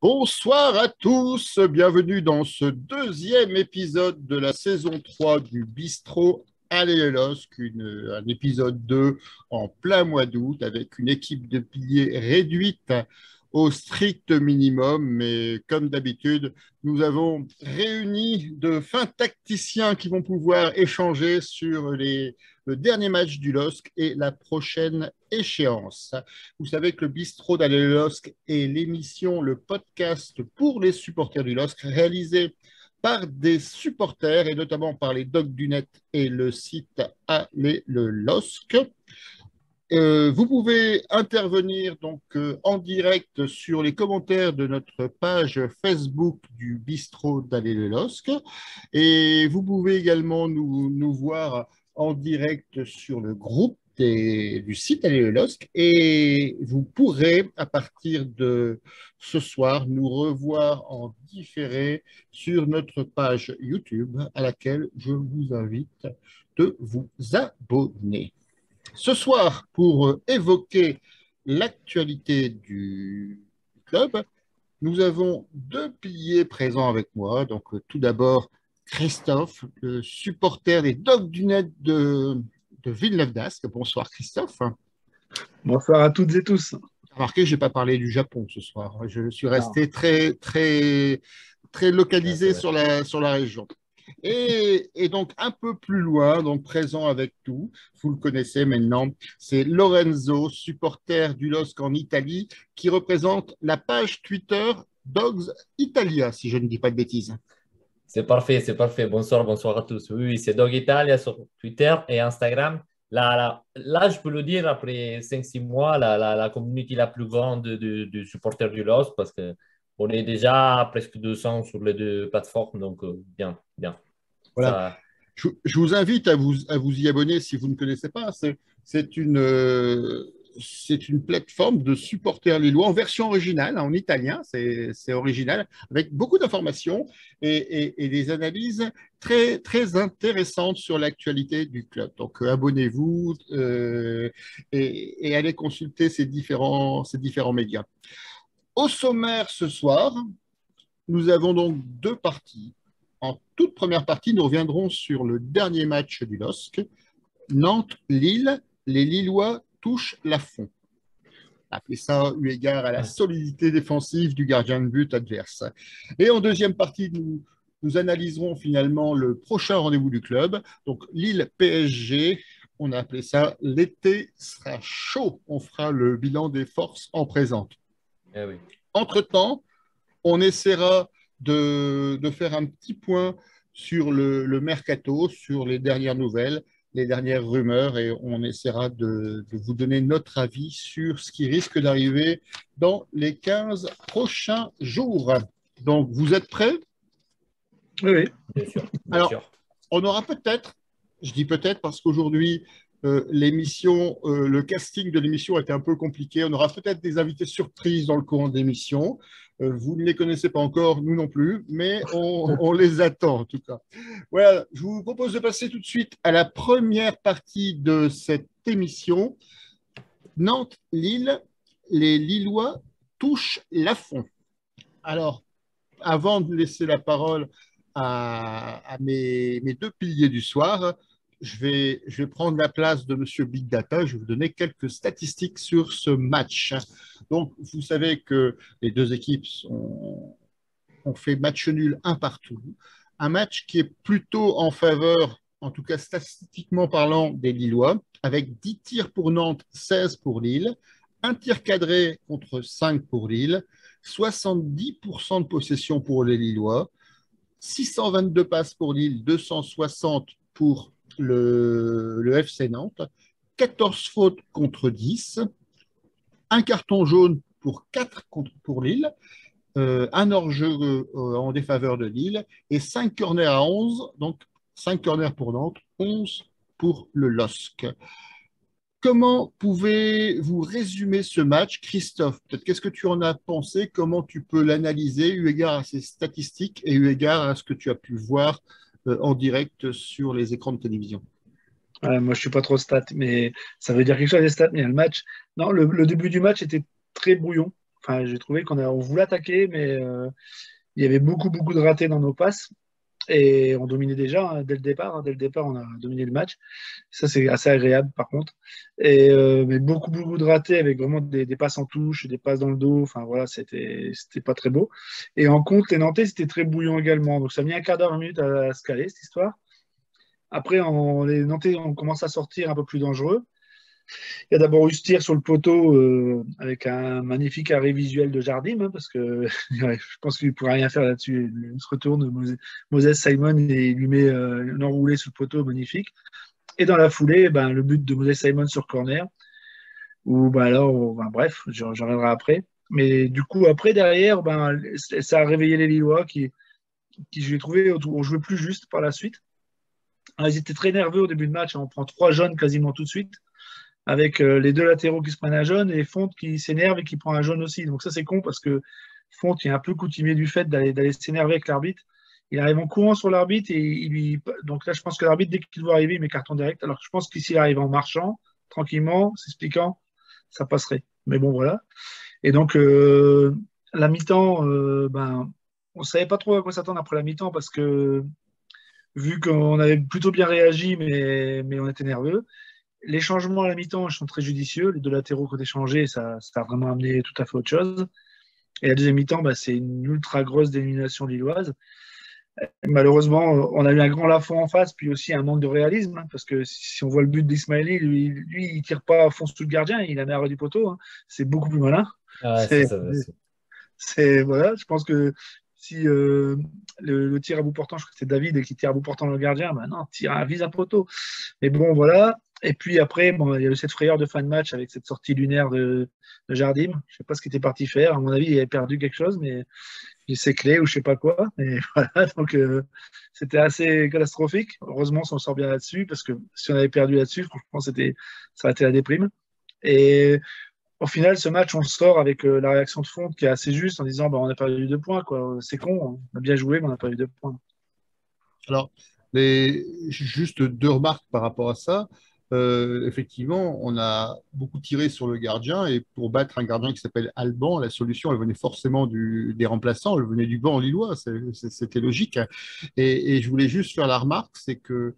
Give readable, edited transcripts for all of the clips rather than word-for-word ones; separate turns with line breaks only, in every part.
Bonsoir à tous, bienvenue dans ce deuxième épisode de la saison 3 du Bistrot Allez le LOSC, un épisode 2 en plein mois d'août avec une équipe de piliers réduite au strict minimum, mais comme d'habitude, nous avons réuni de fins tacticiens qui vont pouvoir échanger sur le dernier match du LOSC et la prochaine échéance. Vous savez que le Bistrot d'Aller le LOSC est l'émission, le podcast pour les supporters du LOSC, réalisé par des supporters et notamment par les Dogs du Net et le site Aller le LOSC. Vous pouvez intervenir donc en direct sur les commentaires de notre page Facebook du Bistrot d'Aller le LOSC et vous pouvez également nous voir en direct sur le groupe du site Aller le LOSC et vous pourrez à partir de ce soir nous revoir en différé sur notre page YouTube à laquelle je vous invite de vous abonner. Ce soir, pour évoquer l'actualité du club, nous avons deux piliers présents avec moi. Donc, tout d'abord, Christophe, le supporter des Dogs du Net de Villeneuve d'Ascq. Bonsoir, Christophe.
Bonsoir à toutes et tous.
Remarquez, je n'ai pas parlé du Japon ce soir. Je suis
Non.
resté très localisé
Ouais, c'est vrai.
sur la région. Et donc, un peu plus loin, donc présent avec nous, vous le connaissez maintenant, c'est Lorenzo, supporter du LOSC en Italie, qui représente la page Twitter Dogs Italia, si je ne dis pas de bêtises.
C'est parfait, c'est parfait. Bonsoir, bonsoir à tous. Oui, oui, c'est Dog Italia sur Twitter et Instagram. Là, je peux le dire, après 5 6 mois, la communauté la plus grande de supporters du LOSC parce qu'on est déjà presque 200 sur les deux plateformes. Donc, bien, bien.
Voilà.
Ça,
Je vous invite à vous y abonner si vous ne connaissez pas. C'est une plateforme de supporters lillois en version originale, en italien, c'est original, avec beaucoup d'informations et des analyses très intéressantes sur l'actualité du club. Donc, abonnez-vous et allez consulter ces différents médias. Au sommaire ce soir, nous avons donc deux parties. En toute première partie, nous reviendrons sur le dernier match du LOSC, Nantes-Lille. Les Lillois touchent la fond. Appelez ça eu égard à la solidité défensive du gardien de but adverse. Et en deuxième partie, nous analyserons finalement le prochain rendez-vous du club. Donc Lille-PSG, on a appelé ça l'été sera chaud. On fera le bilan des forces en présente.
oui.
Entre-temps, on essaiera de faire un petit point sur le mercato, sur les dernières nouvelles, les dernières rumeurs, et on essaiera de vous donner notre avis sur ce qui risque d'arriver dans les 15 prochains jours. Donc, vous êtes prêts?
Oui, oui.
Bien sûr, bien
Alors,
sûr.
on aura peut-être, je dis peut-être parce qu'aujourd'hui, le casting de l'émission était un peu compliqué. On aura peut-être des invités surprises dans le courant de l'émission. Vous ne les connaissez pas encore, nous non plus, mais on les attend en tout cas. Voilà, je vous propose de passer tout de suite à la première partie de cette émission. Nantes-Lille, les Lillois touchent l'Afon. Alors, avant de laisser la parole à mes deux piliers du soir, je vais prendre la place de Monsieur Big Data. Je vais vous donner quelques statistiques sur ce match. Donc, vous savez que les deux équipes ont fait match nul un partout. Un match qui est plutôt en faveur, en tout cas statistiquement parlant, des Lillois, avec 10 tirs pour Nantes, 16 pour Lille, un tir cadré contre 5 pour Lille, 70% de possession pour les Lillois, 622 passes pour Lille, 260 pour le FC Nantes, 14 fautes contre 10, un carton jaune pour 4 pour Lille, un hors-jeu en défaveur de Lille et 5 corners à 11, donc 5 corners pour Nantes, 11 pour le LOSC. Comment pouvez-vous résumer ce match, Christophe? Peut-être qu'est-ce que tu en as pensé? Comment tu peux l'analyser eu égard à ces statistiques et eu égard à ce que tu as pu voir en direct sur les écrans de télévision?
Moi, je ne suis pas trop stat, mais ça veut dire quelque chose les stats. Mais le match, non, le début du match était très brouillon. enfin, j'ai trouvé on voulait attaquer, mais il y avait beaucoup, beaucoup de ratés dans nos passes. Et on dominait déjà dès le départ. Dès le départ, on a dominé le match. Ça, c'est assez agréable, par contre. Mais beaucoup, beaucoup de ratés avec vraiment des passes en touche, des passes dans le dos. Enfin, voilà, c'était pas très beau. Et en contre, les Nantais, c'était très bouillant également. Donc, ça a mis un quart d'heure, 20 minutes à se caler, cette histoire. Après, les Nantais ont commencé à sortir un peu plus dangereux. Il y a d'abord eu ce tir sur le poteau avec un magnifique arrêt visuel de Jardim, parce que je pense qu'il ne pourra rien faire là-dessus. Il se retourne, Moses Simon, et il lui met un enroulé sur le poteau magnifique. Et dans la foulée, le but de Moses Simon sur corner, où bref, j'en reviendrai après. Mais du coup, après, derrière, ça a réveillé les Lillois qui je l'ai trouvé, ont joué plus juste par la suite. Alors, ils étaient très nerveux au début de match. On prend 3 jaunes quasiment tout de suite, avec les 2 latéraux qui se prennent un jaune et Fonte qui s'énerve et qui prend un jaune aussi. Donc ça, c'est con parce que Fonte, il est un peu coutumier du fait d'aller s'énerver avec l'arbitre. Il arrive en courant sur l'arbitre donc là, je pense que l'arbitre, dès qu'il voit arriver, il met carton direct. Alors que je pense qu'ici, il arrive en marchant, tranquillement, s'expliquant, ça passerait. Mais bon, voilà. Et donc, la mi-temps, on ne savait pas trop à quoi s'attendre après la mi-temps parce que vu qu'on avait plutôt bien réagi, mais on était nerveux. Les changements à la mi-temps sont très judicieux. Les 2 latéraux qui ont été changés, ça a vraiment amené tout à fait autre chose. Et la deuxième mi-temps, c'est une ultra grosse dénomination lilloise. Malheureusement, on a eu un grand Lafont en face, puis aussi un manque de réalisme, parce que si on voit le but d'Ismaili, lui, il ne tire pas à fond sous le gardien, il la met à ras du poteau. C'est beaucoup plus malin.
Ah, c'est ça.
Voilà, je pense que si le tir à bout portant, je crois que c'est David et qui tire à bout portant le gardien, non, vise un poteau. Mais bon, voilà. Et puis après, il y a eu cette frayeur de fin de match avec cette sortie lunaire de Jardim. Je ne sais pas ce qu'il était parti faire. À mon avis, il avait perdu quelque chose, mais il s'est clé ou je ne sais pas quoi. Et voilà, donc c'était assez catastrophique. Heureusement, on s'en sort bien là-dessus, parce que si on avait perdu là-dessus, franchement, ça aurait été la déprime. Et au final, ce match, on le sort avec la réaction de Fonte qui est assez juste en disant on a perdu 2 points, quoi. C'est con, on a bien joué, mais on a perdu 2 points.
Alors, juste 2 remarques par rapport à ça. Effectivement, on a beaucoup tiré sur le gardien et pour battre un gardien qui s'appelle Alban, la solution, elle venait forcément des remplaçants, elle venait du banc lillois, c'était logique. Et je voulais juste faire la remarque, c'est que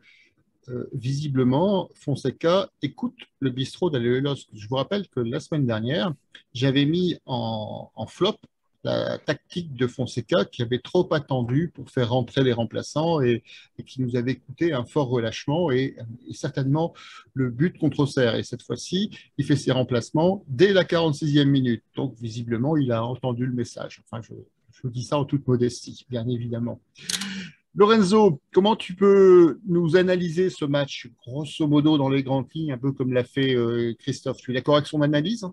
visiblement, Fonseca écoute le bistrot d'Alelos. Je vous rappelle que la semaine dernière, j'avais mis en flop la tactique de Fonseca qui avait trop attendu pour faire rentrer les remplaçants et qui nous avait coûté un fort relâchement et certainement le but contre Auxerre. Et cette fois-ci, il fait ses remplacements dès la 46e minute. Donc, visiblement, il a entendu le message. Enfin, je vous dis ça en toute modestie, bien évidemment. Lorenzo, comment tu peux nous analyser ce match, grosso modo, dans les grandes lignes, un peu comme l'a fait Christophe? Tu es d'accord avec son analyse?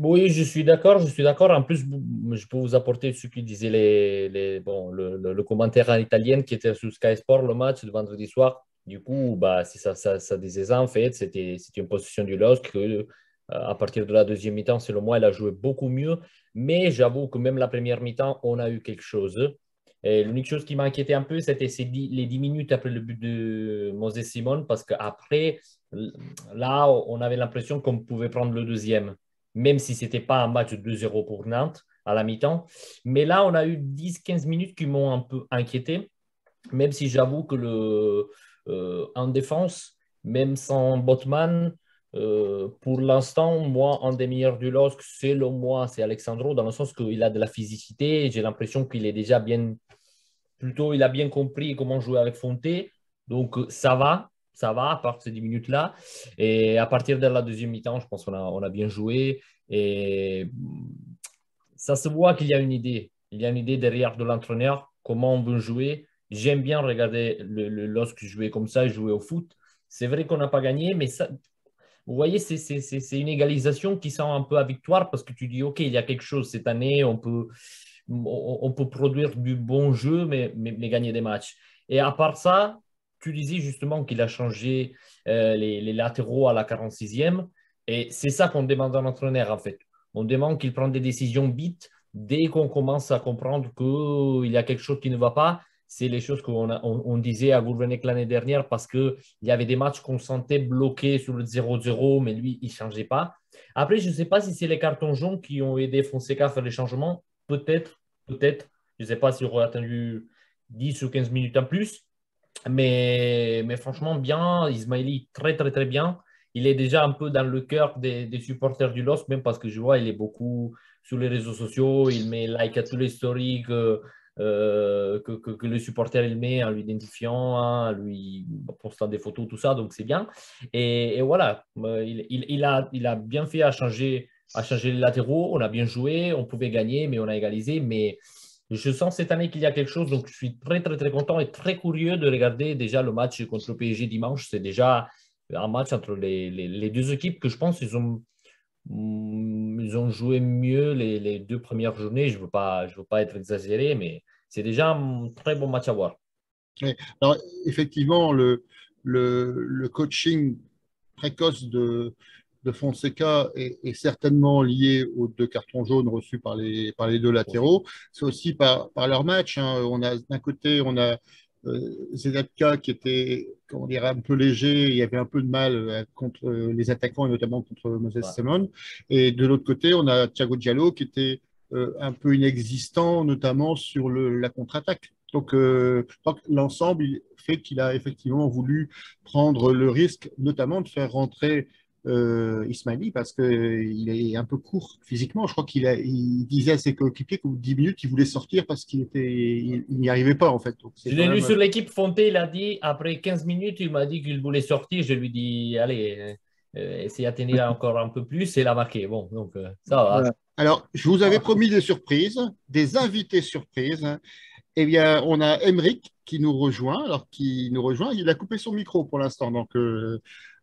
Oui, je suis d'accord, je suis d'accord. En plus, je peux vous apporter ce que disait le commentaire en italien qui était sur Sky Sport, le match de vendredi soir. Du coup, c'est ça disait ça, en fait. C'était une position du LOSC que, à partir de la deuxième mi-temps, selon moi, elle a joué beaucoup mieux. Mais j'avoue que même la première mi-temps, on a eu quelque chose. Et l'unique chose qui m'inquiétait un peu, c'était les 10 minutes après le but de Moses Simon, parce qu'après, là, on avait l'impression qu'on pouvait prendre le deuxième, même si ce n'était pas un match de 2-0 pour Nantes à la mi-temps. Mais là, on a eu 10-15 minutes qui m'ont un peu inquiété, même si j'avoue que en défense, même sans Botman, pour l'instant, moi, un des meilleurs du LOSC, selon moi, c'est Alexandro, dans le sens qu'il a de la physicité. J'ai l'impression qu'il est déjà plutôt, il a bien compris comment jouer avec Fonté. Donc, ça va, à part ces 10 minutes-là. Et à partir de la deuxième mi-temps, je pense qu'on a bien joué. Et ça se voit qu'il y a une idée. Il y a une idée derrière de l'entraîneur, comment on veut jouer. J'aime bien regarder lorsque je jouais comme ça, jouer au foot. C'est vrai qu'on n'a pas gagné, mais ça, vous voyez, c'est une égalisation qui sent un peu à victoire parce que tu dis, OK, il y a quelque chose cette année, on peut produire du bon jeu, mais gagner des matchs. Et à part ça, tu disais justement qu'il a changé les latéraux à la 46e. Et c'est ça qu'on demande à l'entraîneur, en fait. On demande qu'il prenne des décisions vite dès qu'on commence à comprendre qu'il y a quelque chose qui ne va pas. C'est les choses on disait à Gourvenec l'année dernière parce qu'il y avait des matchs qu'on sentait bloqués sur le 0-0, mais lui, il ne changeait pas. Après, je ne sais pas si c'est les cartons jaunes qui ont aidé Fonseca à faire les changements. Peut-être, peut-être. Je ne sais pas s'il aurait attendu 10 ou 15 minutes en plus. Mais franchement, bien. Ismaili, très, très, très bien. Il est déjà un peu dans le cœur des supporters du LOSC, même parce que je vois, il est beaucoup sur les réseaux sociaux. Il met like à tous les stories que le supporter il met en lui identifiant, hein, en lui postant des photos, tout ça. Donc, c'est bien. Et voilà, il a bien fait à changer les latéraux. On a bien joué. On pouvait gagner, mais on a égalisé. Mais je sens cette année qu'il y a quelque chose, donc je suis très, très, très content et très curieux de regarder déjà le match contre le PSG dimanche. C'est déjà un match entre les deux équipes que je pense ils ont joué mieux les deux premières journées. Je veux pas être exagéré, mais c'est déjà un très bon match à voir.
Ouais. Alors, effectivement, le coaching précoce de Fonseca est certainement lié aux deux cartons jaunes reçus par les deux latéraux. C'est aussi par leur match, hein. D'un côté, on a Zedatka qui était, comment dire, un peu léger, il y avait un peu de mal contre les attaquants et notamment contre Moses
Ouais.
Simon. Et de l'autre côté, on a Thiago Diallo qui était un peu inexistant, notamment sur la contre-attaque. Donc, je crois que l'ensemble fait qu'il a effectivement voulu prendre le risque, notamment de faire rentrer Ismaili, parce qu'il est un peu court physiquement. Je crois il disait à ses coéquipiers qu'au bout de 10 minutes, il voulait sortir parce il n'y arrivait pas, en fait. Donc, c'est
Je
quand
l'ai lu
même.
sur l'équipe Fonté, il a dit, après 15 minutes, il m'a dit qu'il voulait sortir. Je lui dis, allez, essayez à tenir encore un peu plus et il a marqué. Bon, donc ça va.
Voilà.
Alors, je vous avais promis des surprises, des invités surprises. Eh bien, on a Emeric qui nous rejoint. Alors, qui nous rejoint, il a coupé son micro pour l'instant. Donc,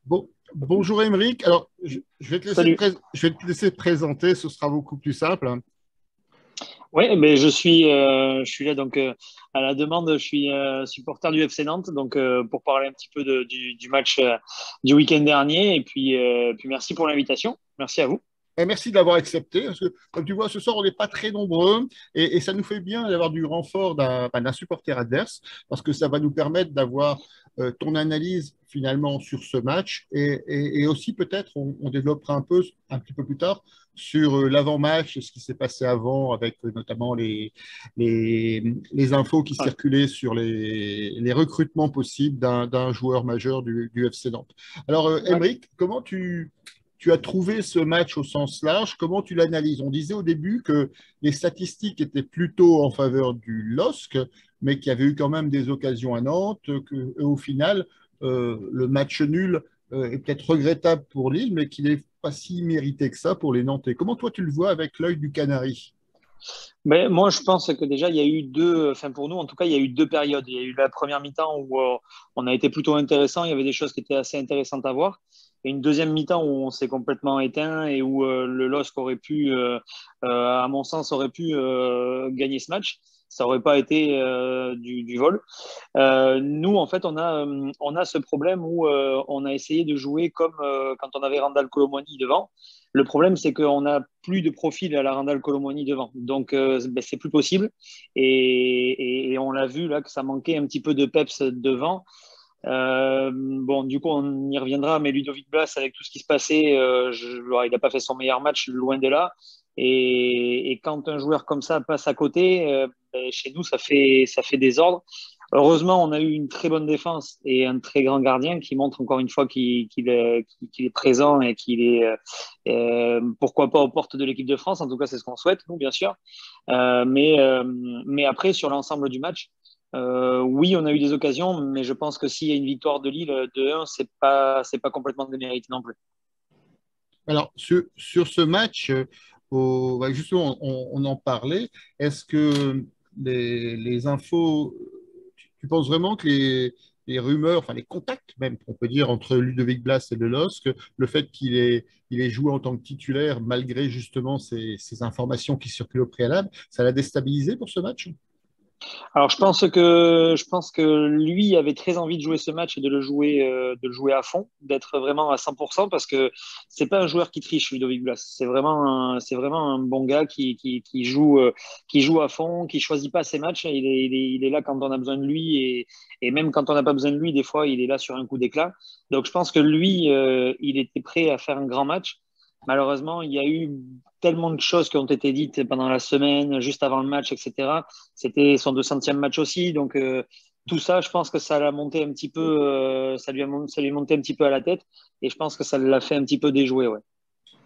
bon, bonjour Emeric. Alors, je vais te laisser
Salut.
je vais te laisser te présenter. Ce sera beaucoup plus simple, hein.
Oui, mais je suis là donc à la demande. Je suis supporter du FC Nantes, donc pour parler un petit peu du match du week-end dernier. Et puis merci pour l'invitation. Merci à vous.
Et merci de l'avoir accepté, parce que, comme tu vois, ce soir, on n'est pas très nombreux, et ça nous fait bien d'avoir du renfort d'un supporter adverse, parce que ça va nous permettre d'avoir ton analyse finalement sur ce match, et aussi peut-être on développera un petit peu plus tard, sur l'avant-match et ce qui s'est passé avant, avec notamment les infos qui
Ouais.
circulaient sur les recrutements possibles d'un joueur majeur du FC Nantes. Alors,
Ouais.
Emeric, comment tu as trouvé ce match au sens large? Comment tu l'analyses? On disait au début que les statistiques étaient plutôt en faveur du LOSC, mais qu'il y avait eu quand même des occasions à Nantes, au final, le match nul est peut-être regrettable pour Lille, mais qu'il n'est pas si mérité que ça pour les Nantais. Comment toi tu le vois avec l'œil du Canari?
Mais moi, je pense que déjà, il y a eu deux, enfin pour nous, en tout cas, il y a eu deux périodes. Il y a eu la première mi-temps où on a été plutôt intéressant, il y avait des choses qui étaient assez intéressantes à voir. Et une deuxième mi-temps où on s'est complètement éteint et où le LOSC aurait pu, à mon sens, aurait pu gagner ce match. Ça aurait pas été du vol. Nous, en fait, on a ce problème où on a essayé de jouer comme quand on avait Randal Colomwani devant. Le problème, c'est qu'on n'a plus de profil à la Randal Colomwani devant. Donc, ben, c'est plus possible. Et on l'a vu là que ça manquait un petit peu de peps devant. Bon, du coup, on y reviendra, mais Ludovic Blas, avec tout ce qui se passait, il n'a pas fait son meilleur match, loin de là. Et quand un joueur comme ça passe à côté, ben, chez nous, ça fait désordre. Heureusement, on a eu une très bonne défense et un très grand gardien qui montre encore une fois qu'il est présent et qu'il est, pourquoi pas, aux portes de l'équipe de France. En tout cas, c'est ce qu'on souhaite, nous, bien sûr. Mais après, sur l'ensemble du match, oui, on a eu des occasions, mais je pense que s'il y a une victoire de Lille de 1, c'est pas complètement démérité non plus.
Alors, sur ce match, justement, on en parlait. Est-ce que les infos, tu penses vraiment que les rumeurs, enfin les contacts même, on peut dire, entre Ludovic Blas et le LOSC, le fait il ait joué en tant que titulaire, malgré justement ces informations qui circulent au préalable, ça l'a déstabilisé pour ce match?
Alors, je pense que lui avait très envie de jouer ce match et de le jouer à fond, d'être vraiment à 100% parce que c'est pas un joueur qui triche, Ludovic Blas. C'est vraiment un bon gars qui joue à fond, qui choisit pas ses matchs. Il est là quand on a besoin de lui et même quand on n'a pas besoin de lui, des fois, il est là sur un coup d'éclat. Donc, je pense que lui, il était prêt à faire un grand match.
malheureusement, il y a eu tellement de choses qui ont été dites pendant la semaine, juste avant le match, etc. C'était son 200e match aussi. Donc, tout ça, je pense que ça l'a monté un petit peu, ça lui est monté un petit peu à la tête. Et je pense que ça l'a fait un petit peu déjouer. Ouais.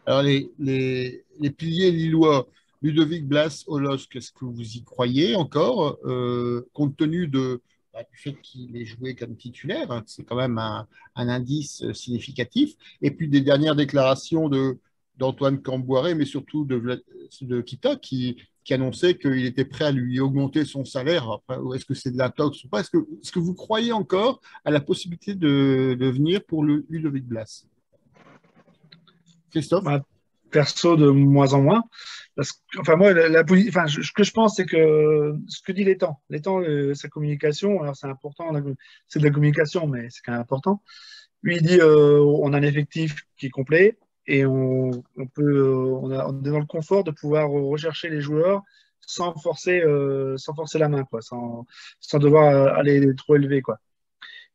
Alors, les piliers lillois, Ludovic Blas, Olosk, est-ce que vous y croyez encore, compte tenu du fait qu'il est joué comme titulaire, hein, c'est quand même un indice significatif, et puis des dernières déclarations d'Antoine Camboiré, mais surtout de Kita, qui annonçait qu'il était prêt à lui augmenter son salaire. Après, est-ce que c'est de l'intox ou pas? Est-ce que vous croyez encore à la possibilité de venir pour le Ludovic Blas? Christophe?
Bah, perso, de moins en moins. Parce que, enfin, moi, ce que je pense, c'est que ce que dit Létang, sa communication, alors c'est important, c'est de la communication, mais c'est quand même important. Lui, il dit on a un effectif qui est complet et on est dans le confort de pouvoir rechercher les joueurs sans forcer la main, quoi, sans devoir aller trop élevé, quoi.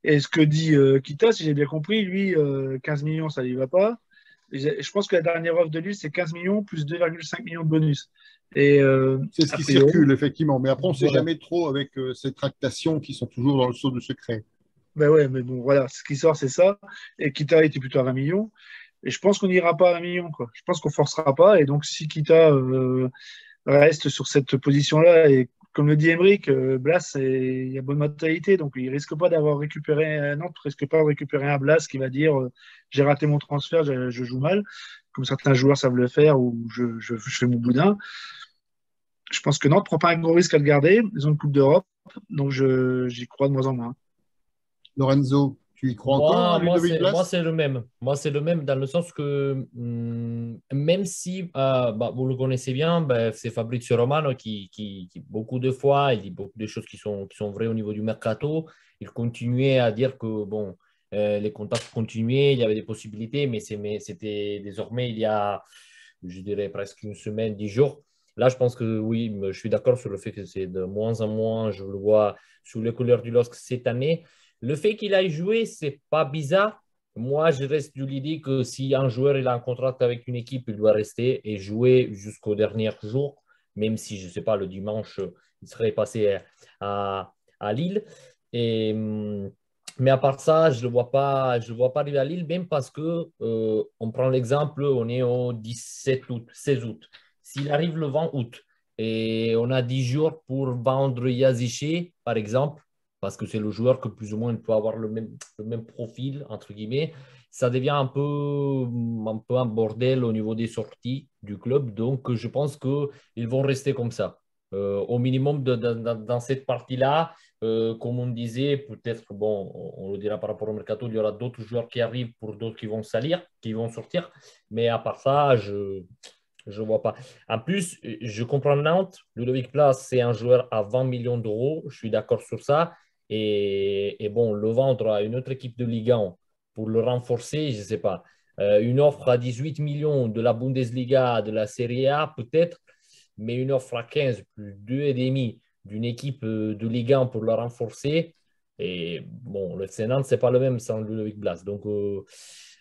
Et ce que dit Kita, si j'ai bien compris, lui, 15 millions, ça ne lui va pas. Je pense que la dernière offre de lui, c'est 15 millions plus 2,5 millions de bonus. Et
C'est ce
a
qui
priori,
circule, effectivement. Mais après, on ne sait
voilà.
jamais trop avec ces tractations qui sont toujours dans le sceau de secret.
Ben ouais, mais bon, voilà, ce qui sort, c'est ça. Et Kita était plutôt à 20 millions. Et je pense qu'on n'ira pas à 20 millions, quoi. Je pense qu'on ne forcera pas. Et donc, si Kita reste sur cette position-là, et comme le dit Emeric, Blas, il y a bonne mentalité, donc il risque pas d'avoir récupéré, Nantes risque pas de récupérer un Blas qui va dire j'ai raté mon transfert, je joue mal, comme certains joueurs savent le faire, ou je fais mon boudin. Je pense que Nantes ne prend pas un gros risque à le garder. Ils ont une Coupe d'Europe, donc j'y crois de moins en moins.
Lorenzo, tu y crois encore
Moi,
à
moi,
Ludovic
c'est,
Blas?
moi, c'est le même. Moi, c'est le même dans le sens que même si vous le connaissez bien, c'est Fabrizio Romano qui, beaucoup de fois, il dit beaucoup de choses qui sont vraies au niveau du mercato. Il continuait à dire que bon, les contacts continuaient, il y avait des possibilités, mais c'était désormais il y a, je dirais, presque une semaine, 10 jours. Là, je pense que oui, je suis d'accord sur le fait que c'est de moins en moins, je le vois sous les couleurs du LOSC cette année. Le fait qu'il aille jouer, c'est pas bizarre. Moi, je reste de l'idée que si un joueur il a un contrat avec une équipe, il doit rester et jouer jusqu'au dernier jour, même si, je ne sais pas, le dimanche, il serait passé à Lille. Et, mais à part ça, je le vois pas arriver à Lille, même parce que on prend l'exemple, on est au 17 août, 16 août. S'il arrive le 20 août et on a 10 jours pour vendre Yaziché, par exemple, parce que c'est le joueur que plus ou moins il peut avoir le même profil, entre guillemets, ça devient un peu un bordel au niveau des sorties du club. Donc, je pense qu'ils vont rester comme ça. Au minimum dans cette partie-là, comme on disait, peut-être, bon, on le dira par rapport au mercato, il y aura d'autres joueurs qui arrivent pour d'autres qui vont salir, qui vont sortir. Mais à part ça, je ne vois pas. En plus, je comprends Nantes. Ludovic Blas, c'est un joueur à 20 millions d'euros. Je suis d'accord sur ça. Et bon, le vendre à une autre équipe de Ligue 1 pour le renforcer, je ne sais pas. Une offre à 18 millions de la Bundesliga, de la Serie A, peut-être, mais une offre à 15 plus 2,5 d'une équipe de Ligue 1 pour la renforcer. Et bon, le FC Nantes, ce n'est pas le même sans Ludovic Blas. Donc,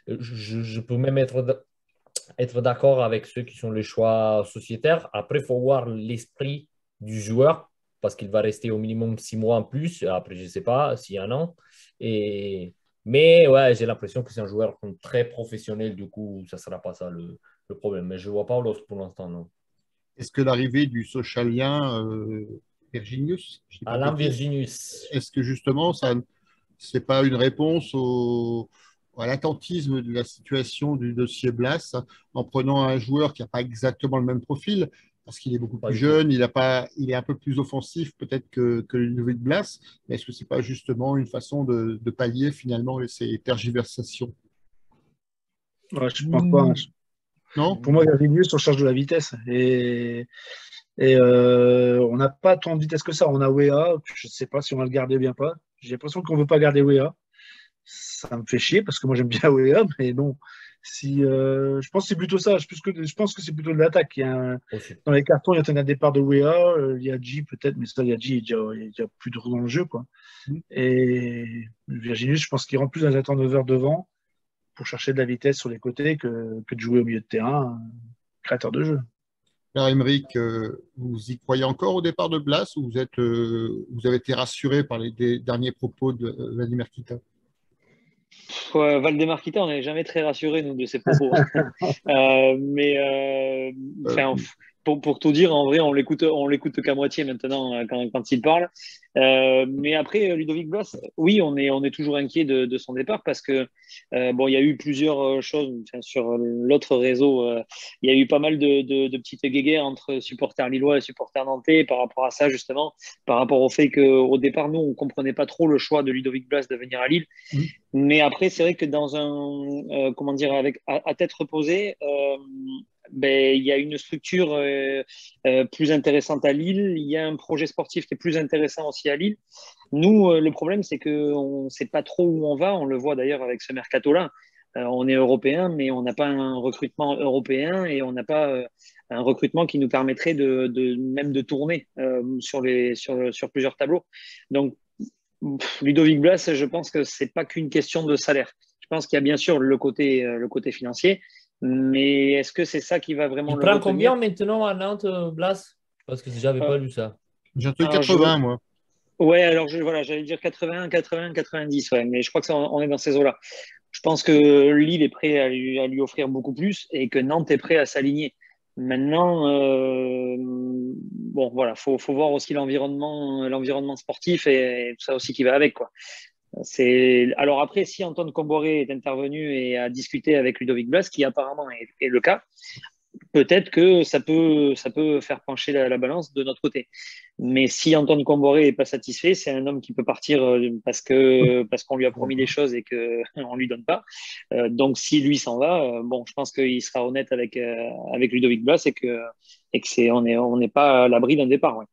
je peux même être d'accord avec ceux qui sont les choix sociétaires. Après, il faut voir l'esprit du joueur parce qu'il va rester au minimum 6 mois en plus. Après, je ne sais pas s'il y a un an. Et... Mais ouais, j'ai l'impression que c'est un joueur très professionnel. Du coup, ça ne sera pas ça le problème. Mais je ne vois pas l'autre pour l'instant, non.
Est-ce que l'arrivée du socialien Virginius, je ne dis pas de
Alain
bêtises,
Virginius.
est-ce que justement, ça, c'est pas une réponse à l'attentisme de la situation du dossier Blas en prenant un joueur qui n'a pas exactement le même profil, parce qu'il est beaucoup
Pas
plus
du tout.
jeune, il est un peu plus offensif peut-être que le nouveau Blas, mais est-ce que c'est pas justement une façon de pallier finalement ces tergiversations?
Ouais, je pense pas, hein.
Mm.
Non?
Pour moi, Virginius, on cherche de la vitesse. Et on n'a pas tant de vitesse que ça. On a Wea, je ne sais pas si on va le garder ou bien pas. J'ai l'impression qu'on ne veut pas garder Wea. Ça me fait chier parce que moi j'aime bien Wea, mais bon, je pense que c'est plutôt ça. Je pense que c'est plutôt de l'attaque.
Aussi.
Dans les cartons, il y a un départ de Wea, il y a G peut-être, mais ça, il y a G, il y a plus de dans le jeu, quoi. Et Virginius, je pense qu'il rentre plus dans les turnovers devant. pour chercher de la vitesse sur les côtés que de jouer au milieu de terrain, créateur de jeu.
Alors, Aymeric, vous y croyez encore au départ de Blas ou vous avez été rassuré par les derniers propos de Vladimir Kita?
Valdemar Kita, on n'est jamais très rassuré nous de ses propos. Enfin, pour tout dire, en vrai, on l'écoute qu'à moitié maintenant quand il parle. Mais après, Ludovic Blas, oui, on est toujours inquiet de son départ parce que bon, il y a eu plusieurs choses. Enfin, sur l'autre réseau, il y a eu pas mal de petites guéguerres entre supporters lillois et supporters nantais par rapport à ça justement, par rapport au fait qu'au départ, nous, on comprenait pas trop le choix de Ludovic Blas de venir à Lille. Mais après, c'est vrai que dans comment dire, à tête reposée, ben, il y a une structure plus intéressante à Lille. Il y a un projet sportif qui est plus intéressant aussi à Lille. Nous, le problème, c'est qu'on ne sait pas trop où on va. On le voit d'ailleurs avec ce mercato-là. On est européen, mais on n'a pas un recrutement européen et on n'a pas un recrutement qui nous permettrait même de tourner sur plusieurs tableaux. Donc, Ludovic Blas, je pense que c'est pas qu'une question de salaire. Je pense qu'il y a bien sûr le côté financier, mais est-ce que c'est ça qui va vraiment
Il
le
prend
retenir?
combien maintenant à Nantes, Blas? Parce que j'avais pas lu ça.
J'ai un truc 80, moi.
Ouais, alors voilà, j'allais dire 80, 80, 90, ouais, mais je crois que on est dans ces eaux-là. Je pense que Lille est prêt à lui offrir beaucoup plus et que Nantes est prêt à s'aligner. Maintenant, bon, voilà, faut voir aussi l'environnement sportif et tout ça aussi qui va avec, quoi. Alors après, si Antoine Comboré est intervenu et a discuté avec Ludovic Blas, qui apparemment est le cas, peut-être que ça peut faire pencher la balance de notre côté. Mais si Antoine Comboré n'est pas satisfait, c'est un homme qui peut partir parce qu'on lui a promis des choses et qu'on ne lui donne pas. Donc si lui s'en va, bon, je pense qu'il sera honnête avec Ludovic Blas et on n'est pas à l'abri d'un départ. Ouais.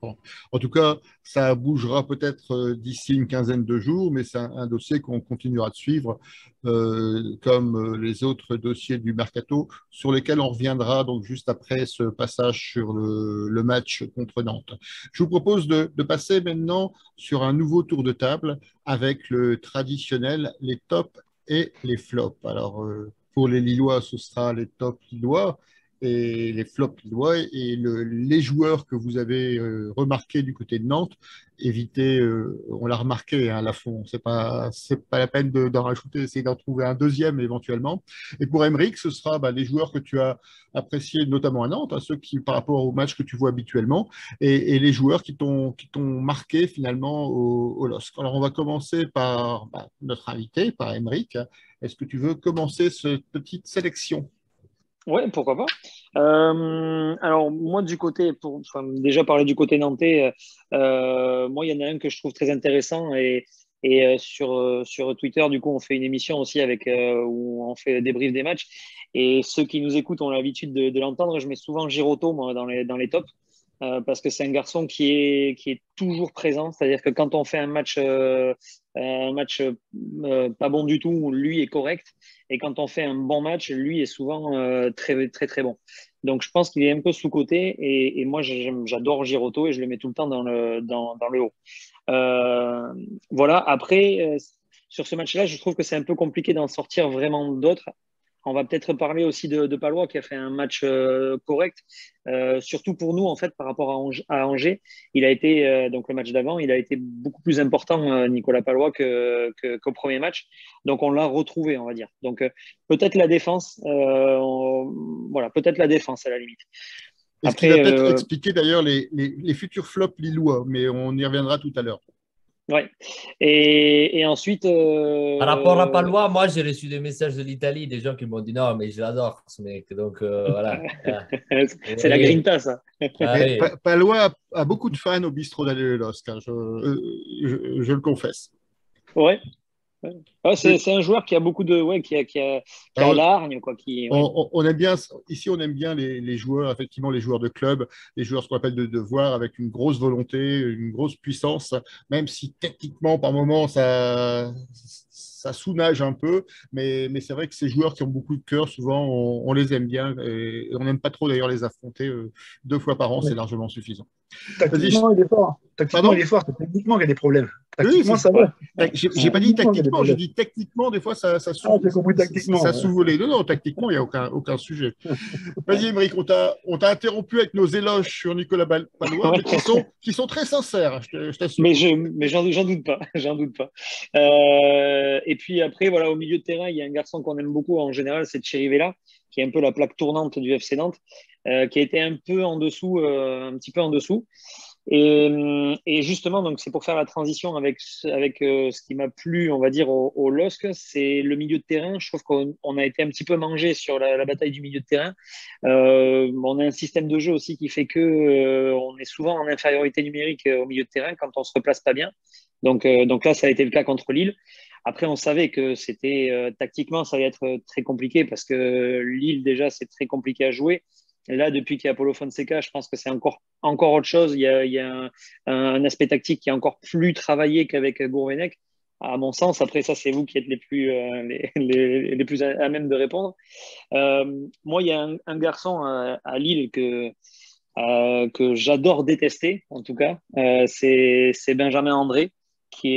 Bon. En tout cas, ça bougera peut-être d'ici une quinzaine de jours, mais c'est un dossier qu'on continuera de suivre comme les autres dossiers du Mercato, sur lesquels on reviendra donc juste après ce passage sur le match contre Nantes. Je vous propose de passer maintenant sur un nouveau tour de table avec le traditionnel, les tops et les flops. Alors, pour les Lillois, ce sera les tops lillois et les flops lillois et les joueurs que vous avez remarqués du côté de Nantes, évitez, on l'a remarqué à la fond, c'est pas la peine d'en rajouter, essayez d'en trouver un deuxième éventuellement. Et pour Aymeric, ce sera les joueurs que tu as appréciés notamment à Nantes, ceux qui par rapport au match que tu vois habituellement, et les joueurs qui t'ont marqué finalement au LOSC. Alors on va commencer par notre invité, par Aymeric. Est-ce que tu veux commencer cette petite sélection?
Ouais, pourquoi pas. Alors moi du côté, déjà parler du côté nantais, moi il y en a un que je trouve très intéressant et sur Twitter du coup on fait une émission aussi où on fait des débrief des matchs et ceux qui nous écoutent ont l'habitude de l'entendre. Je mets souvent Giroto moi dans les tops. Parce que c'est un garçon qui est toujours présent, c'est-à-dire que quand on fait un match pas bon du tout, lui est correct, et quand on fait un bon match, lui est souvent très très très bon. Donc je pense qu'il est un peu sous-coté, et moi j'adore Giroto et je le mets tout le temps dans le haut. Voilà. Après, sur ce match-là, je trouve que c'est un peu compliqué d'en sortir vraiment d'autres. On va peut-être parler aussi de Palois qui a fait un match correct, surtout pour nous en fait par rapport à Angers. Il a été donc le match d'avant, il a été beaucoup plus important Nicolas Palois qu'au premier match. Donc on l'a retrouvé, on va dire. Donc peut-être la défense, voilà, peut-être la défense à la limite.
Est-ce qu'il va peut-être expliquer d'ailleurs les futurs flops lillois, mais on y reviendra tout à l'heure.
Ouais. Et ensuite.
Par rapport à Palois, moi j'ai reçu des messages de l'Italie, des gens qui m'ont dit non, mais je l'adore ce mec. Donc voilà.
C'est la grinta, ça.
Palois a beaucoup de fans au bistrot d'Allé-le-Losc, hein, je le confesse.
Ouais. C'est un joueur qui a beaucoup de. Qui a l'hargne.
On aime bien, ici, on aime bien les joueurs, effectivement, les joueurs de club, les joueurs, ce qu'on appelle de devoir, avec une grosse volonté, une grosse puissance, même si techniquement, par moments, ça ça sous-nage un peu, mais c'est vrai que ces joueurs qui ont beaucoup de cœur, souvent, on les aime bien et on n'aime pas trop d'ailleurs les affronter 2 fois par an,
Ouais.
c'est largement suffisant. Vas-y,
Tactiquement, il est fort. Tactiquement,
pardon?
il est fort. C'est techniquement qu'il y a des problèmes.
Oui,
Tactiquement, ça
Ouais.
va.
j'ai pas dit
Techniquement, il y a des
tactiquement, j'ai
problèmes.
dit techniquement, des fois,
Ah, j'ai compris tactiquement.
ça sous-volait. Non, non, tactiquement, il n'y a aucun sujet. Vas-y, Émeric, on t'a interrompu avec nos éloges sur Nicolas Palois,
Ouais.
mais qui sont très sincères, je t'assure.
Mais j'en doute pas, j'en doute pas. Et puis après, voilà, au milieu de terrain, il y a un garçon qu'on aime beaucoup en général, c'est Chirivella, qui est un peu la plaque tournante du FC Nantes, qui a été un peu en dessous, un petit peu en dessous. Et justement, donc c'est pour faire la transition avec ce qui m'a plu, on va dire, au LOSC, c'est le milieu de terrain. Je trouve qu'on a été un petit peu mangé sur la bataille du milieu de terrain. On a un système de jeu aussi qui fait que on est souvent en infériorité numérique au milieu de terrain quand on se replace pas bien. Donc là, ça a été le cas contre Lille. Après, on savait que c'était tactiquement, ça allait être très compliqué parce que Lille, déjà, c'est très compliqué à jouer. Et là, depuis qu'il y a Paulo Fonseca, je pense que c'est encore autre chose. Il y a un aspect tactique qui est encore plus travaillé qu'avec Gourvenec, à mon sens. Après, ça, c'est vous qui êtes les plus à même de répondre. Moi, il y a un garçon à Lille que j'adore détester, en tout cas. C'est Benjamin André, qui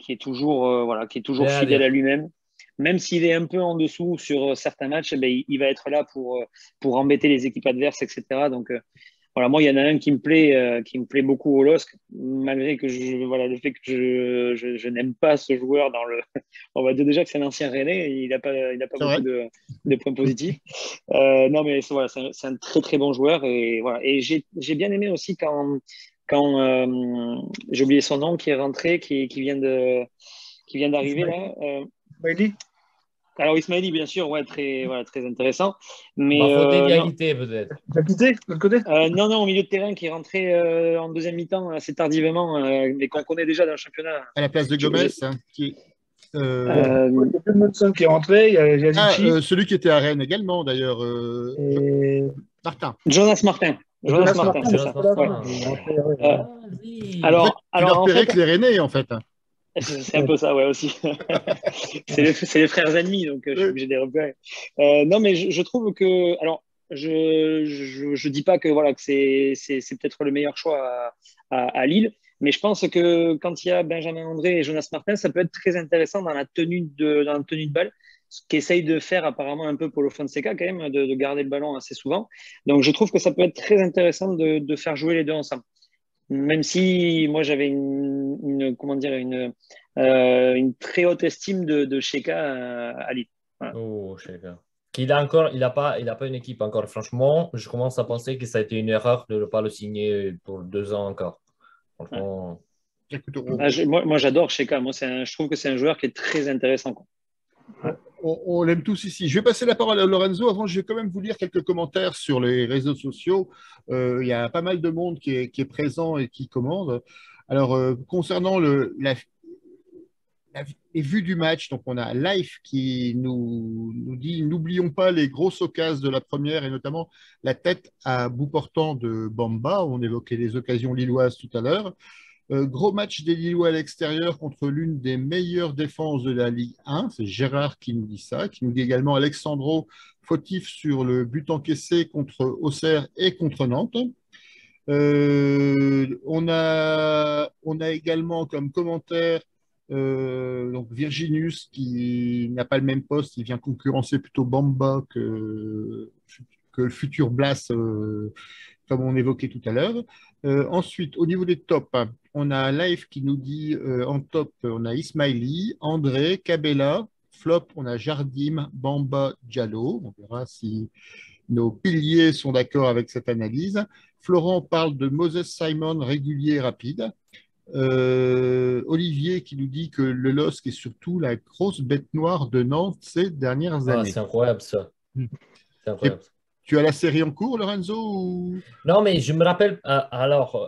est toujours, voilà, qui est toujours
Rien à
fidèle
dire.
à lui-même. Même s'il est un peu en dessous sur certains matchs, eh ben, il va être là pour embêter les équipes adverses, etc. Donc, voilà, moi, il y en a un qui me plaît beaucoup au LOSC, malgré que voilà, le fait que je n'aime pas ce joueur on va dire déjà que c'est un ancien Rennais, et il a pas
C'est vrai.
beaucoup de points positifs. Non, mais voilà, c'est un très, très bon joueur, et voilà. Et j'ai bien aimé aussi quand j'ai oublié son nom, qui est rentré, qui vient d'arriver là.
Bailey.
Alors Ismaili, bien sûr, ouais, voilà, très intéressant. Mais
Bafodé
non,
Diakité, peut-être.
Tu as quitté de l'autre côté?
non, non, au milieu de terrain qui est rentré en deuxième mi-temps assez tardivement, mais qu'on connaît déjà dans le championnat.
À la place de
Je-
Gomez,
je-
hein,
Il y a Edmondson qui est rentré, il y a Yazici
celui qui était à Rennes également, d'ailleurs,
et
Martin.
Jonas Martin. Jonas
Jonas
Martin,
Martin.
c'est
Jonas
ça.
Voilà,
Ouais.
Martin.
il est rentré, ouais.
Euh,
Ah, oui.
En fait, tu leur
en
repérais
fait,
que les Rennais, en fait.
c'est un peu ça, ouais, aussi. C'est les frères ennemis, donc je suis
Oui.
obligé de les repérer. Non, mais je trouve que, alors, je dis pas que voilà que c'est peut-être le meilleur choix à Lille, mais je pense que quand il y a Benjamin André et Jonas Martin, ça peut être très intéressant dans la tenue de balle, ce qu'essaye de faire apparemment un peu Paulo Fonseca quand même, de garder le ballon assez souvent. Donc je trouve que ça peut être très intéressant de faire jouer les deux ensemble. Même si moi j'avais comment dire une très haute estime de Sheka à Lille. Voilà.
Oh, je sais pas. Il a pas une équipe encore. Franchement, je commence à penser que ça a été une erreur de ne pas le signer pour 2 ans encore.
Ouais.
Franchement,
Écoute,
Moi j'adore Sheka. Moi je trouve que c'est un joueur qui est très intéressant, quoi.
on l'aime tous ici. Je vais passer la parole à Lorenzo. Avant, je vais quand même vous lire quelques commentaires sur les réseaux sociaux. Il y a pas mal de monde qui est présent et qui commande. Alors, concernant les vues du match, donc on a Life qui nous dit n'oublions pas les grosses occasions de la première et notamment la tête à bout portant de Bamba. On évoquait les occasions lilloises tout à l'heure. Gros match des Lillois à l'extérieur contre l'une des meilleures défenses de la Ligue 1. C'est Gérard qui nous dit ça, qui nous dit également Alexandro fautif sur le but encaissé contre Auxerre et contre Nantes. On a également comme commentaire donc Virginius qui n'a pas le même poste, il vient concurrencer plutôt Bamba que le futur Blas, comme on évoquait tout à l'heure. Ensuite, au niveau des tops, on a Live qui nous dit en top, on a Ismaili, André, Cabella, flop, on a Jardim, Bamba, Diallo. On verra si nos piliers sont d'accord avec cette analyse. Florent parle de Moses Simon régulier et rapide. Olivier qui nous dit que le LOSC est surtout la grosse bête noire de Nantes ces dernières années.
c'est incroyable ça. C'est incroyable.
Tu as la série en cours, Lorenzo ou...
Non, mais je me rappelle,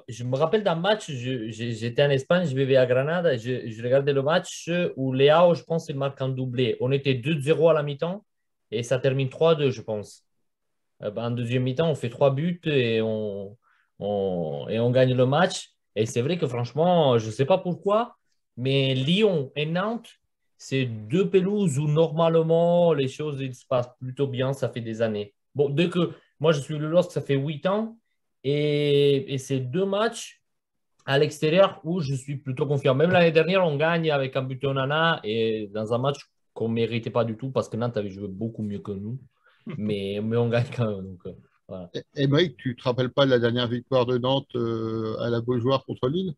je me rappelle d'un match, j'étais en Espagne, je vivais à Granada, je regardais le match où Léao, je pense, il marque un doublé. On était 2-0 à la mi-temps et ça termine 3-2, je pense. En deuxième mi-temps, on fait 3 buts et on gagne le match. Et c'est vrai que franchement, je ne sais pas pourquoi, mais Lyon et Nantes, c'est deux pelouses où normalement les choses ils se passent plutôt bien, ça fait des années. Bon, dès que moi je suis le LOSC, ça fait 8 ans et c'est deux matchs à l'extérieur où je suis plutôt confiant. Même l'année dernière, on gagne avec un but au nana et dans un match qu'on ne méritait pas du tout parce que Nantes avait joué beaucoup mieux que nous, mais on gagne quand même. Donc, voilà.
Et Mike, tu te rappelles pas de la dernière victoire de Nantes à la Beaujoire contre Lille?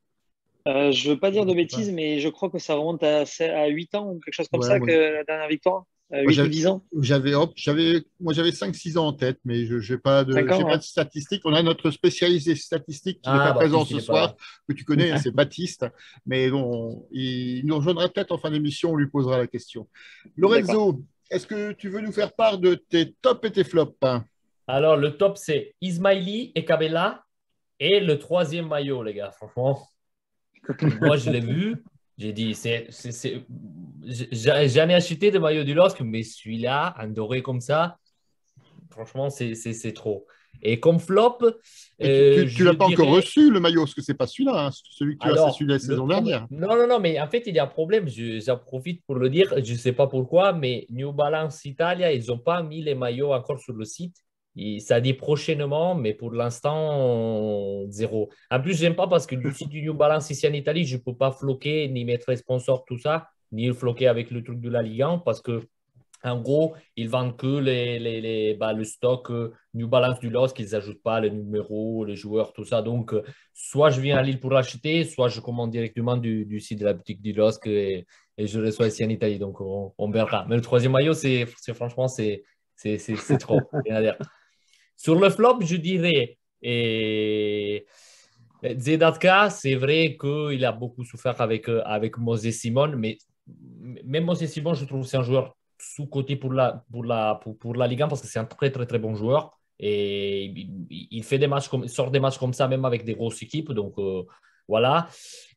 Je veux pas dire de bêtises, mais je crois que ça remonte à 8 ans ou quelque chose comme
Ouais,
ça
moi,
que la dernière victoire.
moi,
8 ou 10 ans.
j'avais 5-6 ans en tête, mais je n'ai pas de,
5
j'ai
ans,
pas
ouais.
de statistiques. On a notre spécialiste des statistiques qui n'est
Ah,
pas présent
Baptiste, il
ce
n'est pas
soir,
là.
que tu connais, hein, c'est Baptiste. Mais bon, il nous rejoindra peut-être en fin d'émission, on lui posera la question.
D'accord.
Lorenzo, est-ce que tu veux nous faire part de tes tops et tes flops, hein?
Alors, le top, c'est Ismaili et Kabela et le troisième maillot, les gars. Franchement, moi, je l'ai vu. J'ai dit, j'en ai acheté des maillots du LOSC, mais celui-là, un doré comme ça, franchement, c'est trop. Et comme flop,
Mais tu
je
l'as pas encore
dirais.
reçu, le maillot, parce que c'est pas celui-là, hein. Celui que tu as, c'est celui
Alors,
de la
le
saison
problème.
dernière.
Non, non, non, mais en fait, il y a un problème. J'en profite pour le dire. Je ne sais pas pourquoi, mais New Balance Italia, ils n'ont pas mis les maillots encore sur le site. Ça dit prochainement, mais pour l'instant, zéro. En plus, je n'aime pas parce que du site du New Balance ici en Italie, je ne peux pas floquer, ni mettre les sponsors, tout ça, ni le floquer avec le truc de la Ligue 1 parce que en gros, ils vendent que le stock New Balance du LOSC, qu'ils n'ajoutent pas les numéros, les joueurs, tout ça. Donc, soit je viens à Lille pour l'acheter, soit je commande directement du site de la boutique du LOSC et je le reçois ici en Italie. Donc, on verra. Mais le troisième maillot, franchement, c'est trop. Rien à dire. Sur le flop, je dirais, Zedatka, c'est vrai qu'il a beaucoup souffert avec Moses Simon, mais même Moses Simon, je trouve que c'est un joueur sous-coté pour la Ligue 1 parce que c'est un très, très, très bon joueur. Et il fait des matchs il sort des matchs comme ça, même avec des grosses équipes. Donc, voilà.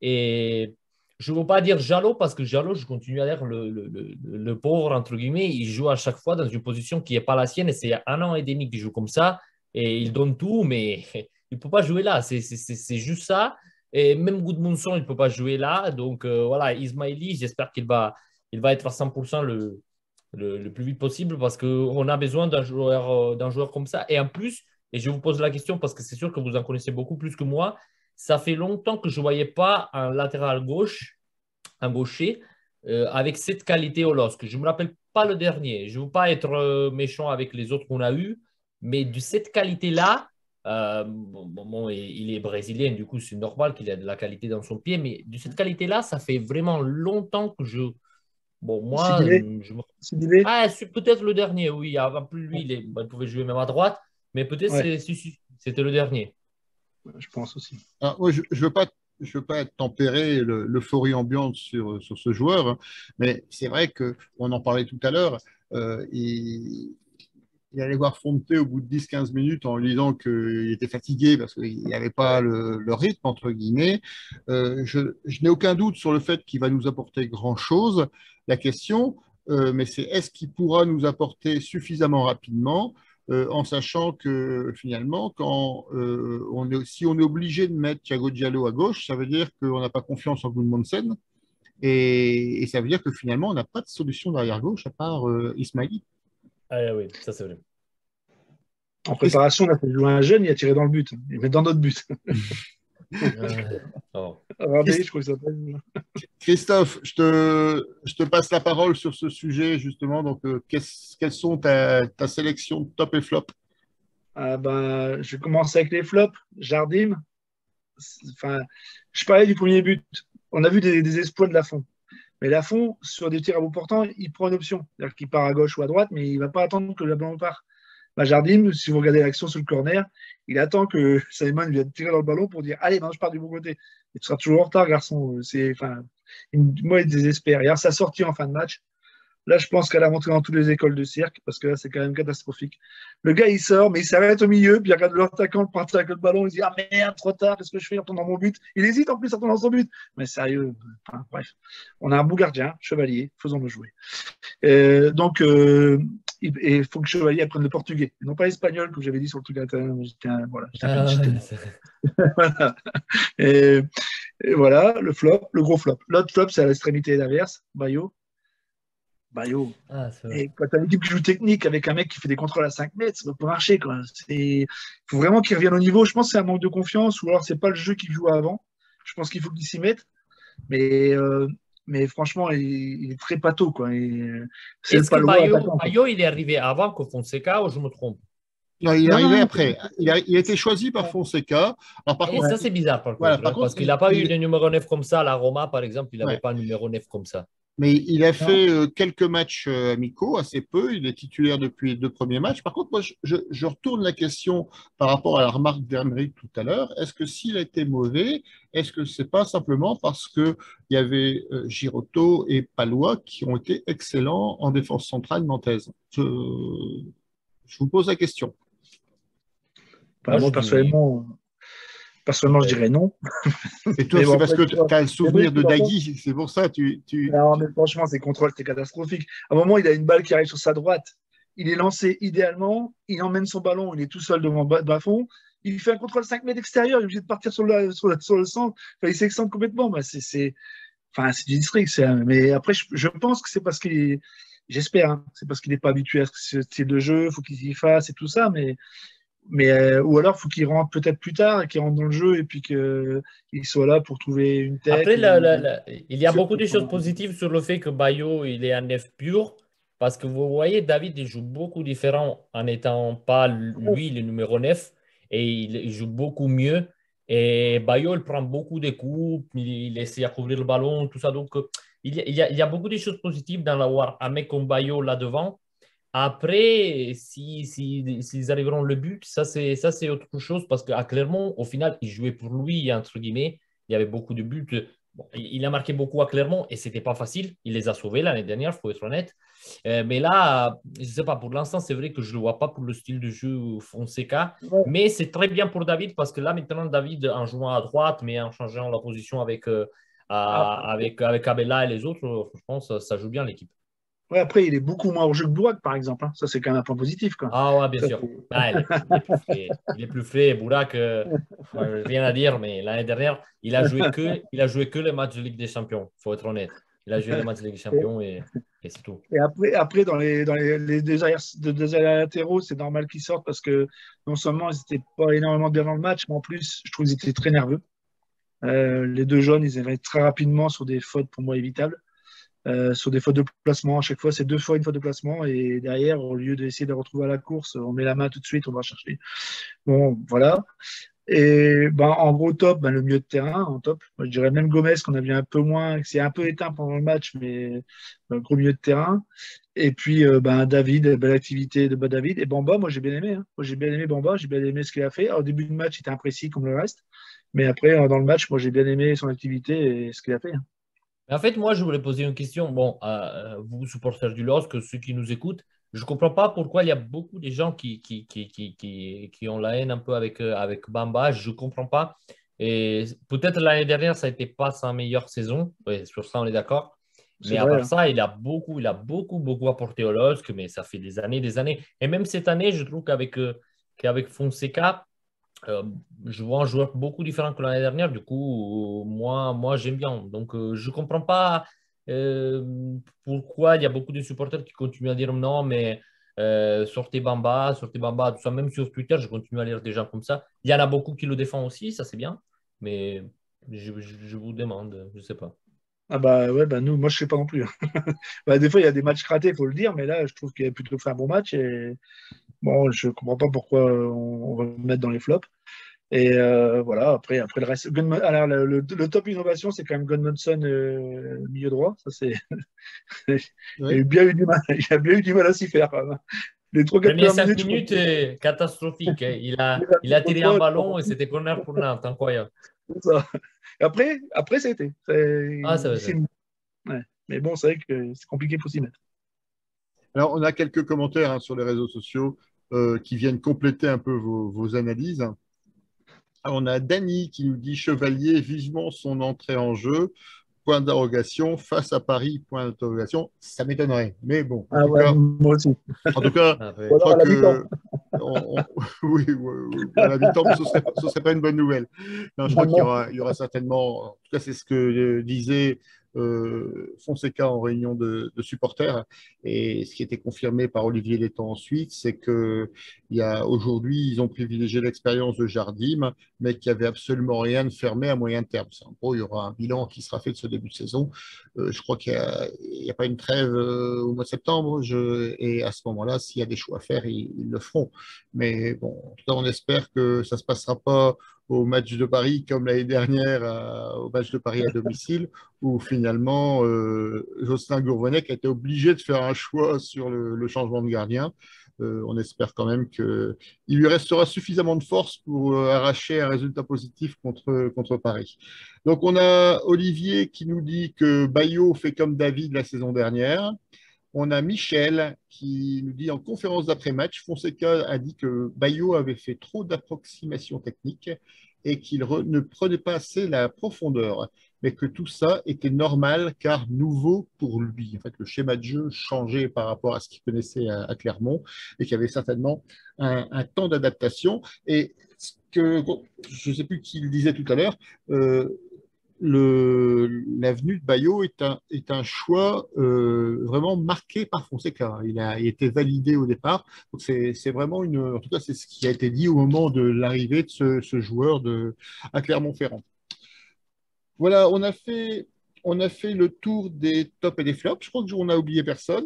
Et je ne veux pas dire Jalot parce que Jalot, je continue à dire le pauvre, entre guillemets, il joue à chaque fois dans une position qui n'est pas la sienne. Et c'est 1 an et demi qu'il joue comme ça. Et il donne tout, mais il ne peut pas jouer là. C'est juste ça. Et même Goodmanson, il ne peut pas jouer là. Donc voilà, Ismaili, j'espère qu'il va être à 100% le plus vite possible parce qu'on a besoin d'un joueur comme ça. Et en plus, et je vous pose la question parce que c'est sûr que vous en connaissez beaucoup plus que moi, ça fait longtemps que je ne voyais pas un latéral gauche, un gaucher, avec cette qualité au LOSC. Je ne me rappelle pas le dernier. Je ne veux pas être méchant avec les autres qu'on a eus, mais de cette qualité-là, il est brésilien, du coup, c'est normal qu'il ait de la qualité dans son pied, mais de cette qualité-là, ça fait vraiment longtemps que je. Bon, moi,
Sidibé, Sidibé,
ah, c'est peut-être le dernier, oui. Avant plus, lui, il pouvait jouer même à droite, mais peut-être
ouais,
c'était le dernier.
je pense aussi.
Ah, moi, je veux pas tempérer l'euphorie ambiante sur ce joueur, hein, mais c'est vrai qu'on en parlait tout à l'heure. Il allait voir Fonte au bout de 10-15 minutes en lui disant qu'il était fatigué parce qu'il n'y avait pas le rythme, entre guillemets. Je n'ai aucun doute sur le fait qu'il va nous apporter grand-chose. La question, mais c'est est-ce qu'il pourra nous apporter suffisamment rapidement en sachant que finalement, si on est obligé de mettre Thiago Diallo à gauche, ça veut dire qu'on n'a pas confiance en Gudmundsson et ça veut dire que finalement, on n'a pas de solution derrière gauche à part Ismaili.
Ah oui, ça c'est vrai.
En préparation, on a fait jouer un jeune, il a tiré dans le but. Il met dans notre but.
Oh.
Regardez, je crois que ça s'appelle.
Christophe, je te passe la parole sur ce sujet, justement. Donc, quelles sont ta sélection de top et flop?
Je commence avec les flops. Jardim. Enfin, je parlais du premier but. On a vu des exploits de Lafont. Mais Lafont, sur des tirs à bout portant, il prend une option. C'est-à-dire qu'il part à gauche ou à droite, mais il ne va pas attendre que le ballon part. Jardim, si vous regardez l'action sur le corner, il attend que Simon vienne tirer dans le ballon pour dire allez, non, je pars du bon côté. Et tu seras toujours en retard, garçon. Moi, il désespère. Hier, sa sortie en fin de match, là, je pense qu'elle a montré dans toutes les écoles de cirque, parce que là, c'est quand même catastrophique. Le gars, il sort, mais il s'arrête au milieu, puis il regarde l'attaquant partir avec le ballon, il dit ah merde, trop tard, qu'est-ce que je fais? Il retourne dans mon but. Il hésite en plus à retourner dans son but. Mais sérieux, bref. On a un beau gardien, Chevalier, faisons-le jouer. Il faut que Chevalier apprenne le portugais, et non pas l'espagnol, comme j'avais dit sur le truc intérieur. Voilà. Et voilà, le flop, le gros flop. L'autre flop, c'est à l'extrémité inverse, Bayo. Bayo.
c'est vrai.
Et quand tu as une équipe qui joue technique avec un mec qui fait des contrôles à 5 mètres, ça ne va pas marcher. Il faut vraiment qu'il revienne au niveau. Je pense que c'est un manque de confiance ou alors c'est pas le jeu qu'il joue avant. Je pense qu'il faut qu'il s'y mette. Mais, euh, mais franchement, il est très pâteau. C'est le
Est-ce que
palois attaquant.
Bayo, il est arrivé avant que Fonseca ou je me trompe?
Non, il est
Non,
arrivé
non,
après. Il a été choisi par Fonseca. Alors, par
Et
contre,
ça, c'est bizarre par
voilà,
contre,
par
hein,
contre
parce qu'il n'a pas eu de numéro 9 comme ça. La Roma, par exemple, il n'avait
ouais.
pas un numéro 9 comme ça.
Mais il a
non.
fait quelques matchs amicaux, assez peu. Il est titulaire depuis les 2 premiers matchs. Par contre, moi, je retourne la question par rapport à la remarque d'Henrik tout à l'heure. Est-ce que s'il a été mauvais, est-ce que c'est pas simplement parce qu'il y avait Girotto et Palois qui ont été excellents en défense centrale nantaise? Je vous pose la question.
Enfin,
Moi, je
moi,
dis oui.
personnellement, je dirais non.
Et toi,
Mais bon,
c'est parce
après,
que
tu vois,
tu as le souvenir de
par contre,
Dagui, c'est pour ça.
non, mais franchement, ses contrôles, c'était catastrophique. À un moment, il a une balle qui arrive sur sa droite. Il est lancé idéalement. Il emmène son ballon. Il est tout seul devant Buffon. Il fait un contrôle 5 mètres extérieur. Il est obligé de partir sur le centre. Enfin, il s'excentre complètement. C'est du district. Mais après, je pense que c'est parce qu'il est. J'espère. Hein, c'est parce qu'il n'est pas habitué à ce style de jeu. Il faut qu'il s'y fasse et tout ça. Ou alors, il faut qu'il rentre peut-être plus tard, qu'il rentre dans le jeu et puis qu'il soit là pour trouver une tête.
Après, il y a beaucoup de choses positives sur le fait que Bayo, il est un nef pur. Parce que vous voyez, David, il joue beaucoup différent en n'étant pas lui le numéro 9. Et il joue beaucoup mieux. Et Bayo, il prend beaucoup de coups. Il essaie à couvrir le ballon, tout ça. Donc, il y a beaucoup de choses positives dans l'avoir un mec comme Bayo là devant. Après, s'ils arriveront le but, ça c'est autre chose parce qu'à Clermont, au final, il jouait pour lui, entre guillemets. Il y avait beaucoup de buts. Bon, il a marqué beaucoup à Clermont et c'était pas facile. Il les a sauvés l'année dernière, il faut être honnête. Mais là, je sais pas, pour l'instant, c'est vrai que je ne le vois pas pour le style de jeu Fonseca.
Ouais.
Mais c'est très bien pour David parce que là, maintenant, David, en jouant à droite, mais en changeant la position avec Abella et les autres, je pense que ça joue bien l'équipe.
Ouais, après, il est beaucoup moins au jeu que Bourak, par exemple. Hein. Ça, c'est quand même un point positif.
Ah ouais, bien
Ça,
sûr. Ah, il est plus frais. Il est plus frais. Bourak, rien à dire, mais l'année dernière, il a joué que les matchs de Ligue des Champions, il faut être honnête. Il a joué les matchs de Ligue des Champions et c'est tout.
Et après dans les deux arrières latéraux, c'est normal qu'ils sortent parce que non seulement ils n'étaient pas énormément bien dans le match, mais en plus, je trouve qu'ils étaient très nerveux. Les deux jeunes, ils arrivaient très rapidement sur des fautes pour moi évitables. Sur des fautes de placement. À chaque fois, c'est 2 fois une faute de placement. Et derrière, au lieu d'essayer de retrouver à la course, on met la main tout de suite, on va chercher. Bon, voilà. Et en gros, top, le milieu de terrain, en top. Moi, je dirais même Gomez, qu'on a vu un peu moins, qui s'est un peu éteint pendant le match, mais gros milieu de terrain. Et puis, David, belle activité de David. Et Bamba, moi, j'ai bien aimé. Hein. Moi, j'ai bien aimé Bamba, j'ai bien aimé ce qu'il a fait. Au début du match, il était imprécis comme le reste. Mais après, dans le match, moi, j'ai bien aimé son activité et ce qu'il a fait. Hein.
En fait, moi, je voulais poser une question. Bon, vous, supporters du LOSC, ceux qui nous écoutent, je ne comprends pas pourquoi il y a beaucoup de gens qui ont la haine un peu avec Bamba. Je ne comprends pas. Et peut-être l'année dernière, ça n'était pas sa meilleure saison. Oui, sur ça, on est d'accord.
C'est
Mais à
vrai.
part
Hein.
ça, il a beaucoup apporté au LOSC, mais ça fait des années, des années. Et même cette année, je trouve qu'avec Fonseca, euh, je vois un joueur beaucoup différent que l'année dernière. Du coup, moi j'aime bien. Donc, je ne comprends pas euh, pourquoi il y a beaucoup de supporters qui continuent à dire non, mais sortez Bamba, tout ça. Même sur Twitter, je continue à lire des gens comme ça. Il y en a beaucoup qui le défendent aussi, ça c'est bien. Mais je vous demande, je ne sais pas.
Ah ouais, nous, moi je sais pas non plus. Des fois il y a des matchs ratés, il faut le dire, mais là je trouve qu'il a plutôt fait un bon match et bon, je comprends pas pourquoi on va le mettre dans les flops. Et voilà, après le reste. Alors, le top innovation, c'est quand même Gunnarsson milieu droit. Ça c'est. Il
Ouais.
a bien eu du mal. Il a bien eu du mal à s'y faire. Quand même. Les 3-4
Premier
premières
5
minutes, je
minutes, catastrophique, hein. Il
il
a,
a
il
mis
a
contre
tiré un
toi,
ballon et c'était corner pour Nantes, incroyable.
c'est ça. Et après, ça a été.
Ah, ça
Il
va
s'est
être.
mis. Ouais. Mais bon, c'est vrai que c'est compliqué pour s'y mettre.
Alors, on a quelques commentaires sur les réseaux sociaux qui viennent compléter un peu vos analyses. On a Dany qui nous dit Chevalier, vivement son entrée en jeu. Point d'interrogation. Face à Paris, point d'interrogation. Ça m'étonnerait. Mais bon,
Ah ouais, moi aussi.
en tout cas,
Ou
Après.
je
alors
crois
à l'habitant.
que oui, à la mi-temps, ce serait pas une bonne nouvelle. Non, je crois qu'il y aura certainement, en tout cas, c'est ce que disait Fonseca en réunion de supporters. Et ce qui était confirmé par Olivier Létang ensuite, c'est qu'aujourd'hui, ils ont privilégié l'expérience de Jardim, mais qu'il n'y avait absolument rien de fermé à moyen terme. En gros, il y aura un bilan qui sera fait de ce début de saison. Je crois qu'il n'y a pas une trêve au mois de septembre. Et à ce moment-là, s'il y a des choix à faire, ils le feront. Mais bon, en tout cas, on espère que ça ne se passera pas au match de Paris comme l'année dernière au match de Paris à domicile, où finalement Jocelyn Gourvenec a été obligé de faire un choix sur le changement de gardien. On espère quand même qu'il lui restera suffisamment de force pour arracher un résultat positif contre Paris. Donc on a Olivier qui nous dit que Bayo fait comme David la saison dernière. On a Michel qui nous dit en conférence d'après-match, Fonseca a dit que Bayo avait fait trop d'approximations techniques et qu'il ne prenait pas assez la profondeur, mais que tout ça était normal car nouveau pour lui. En fait, le schéma de jeu changeait par rapport à ce qu'il connaissait à Clermont et qu'il y avait certainement un temps d'adaptation. Et ce que, je ne sais plus qui le disait tout à l'heure, l'avenue de Bayo est un choix vraiment marqué par Fonseca. Il a été validé au départ. Donc c'est vraiment en tout cas, c'est ce qui a été dit au moment de l'arrivée de ce joueur à Clermont-Ferrand. Voilà, on a fait le tour des tops et des flops. Je crois qu'on n'a oublié personne.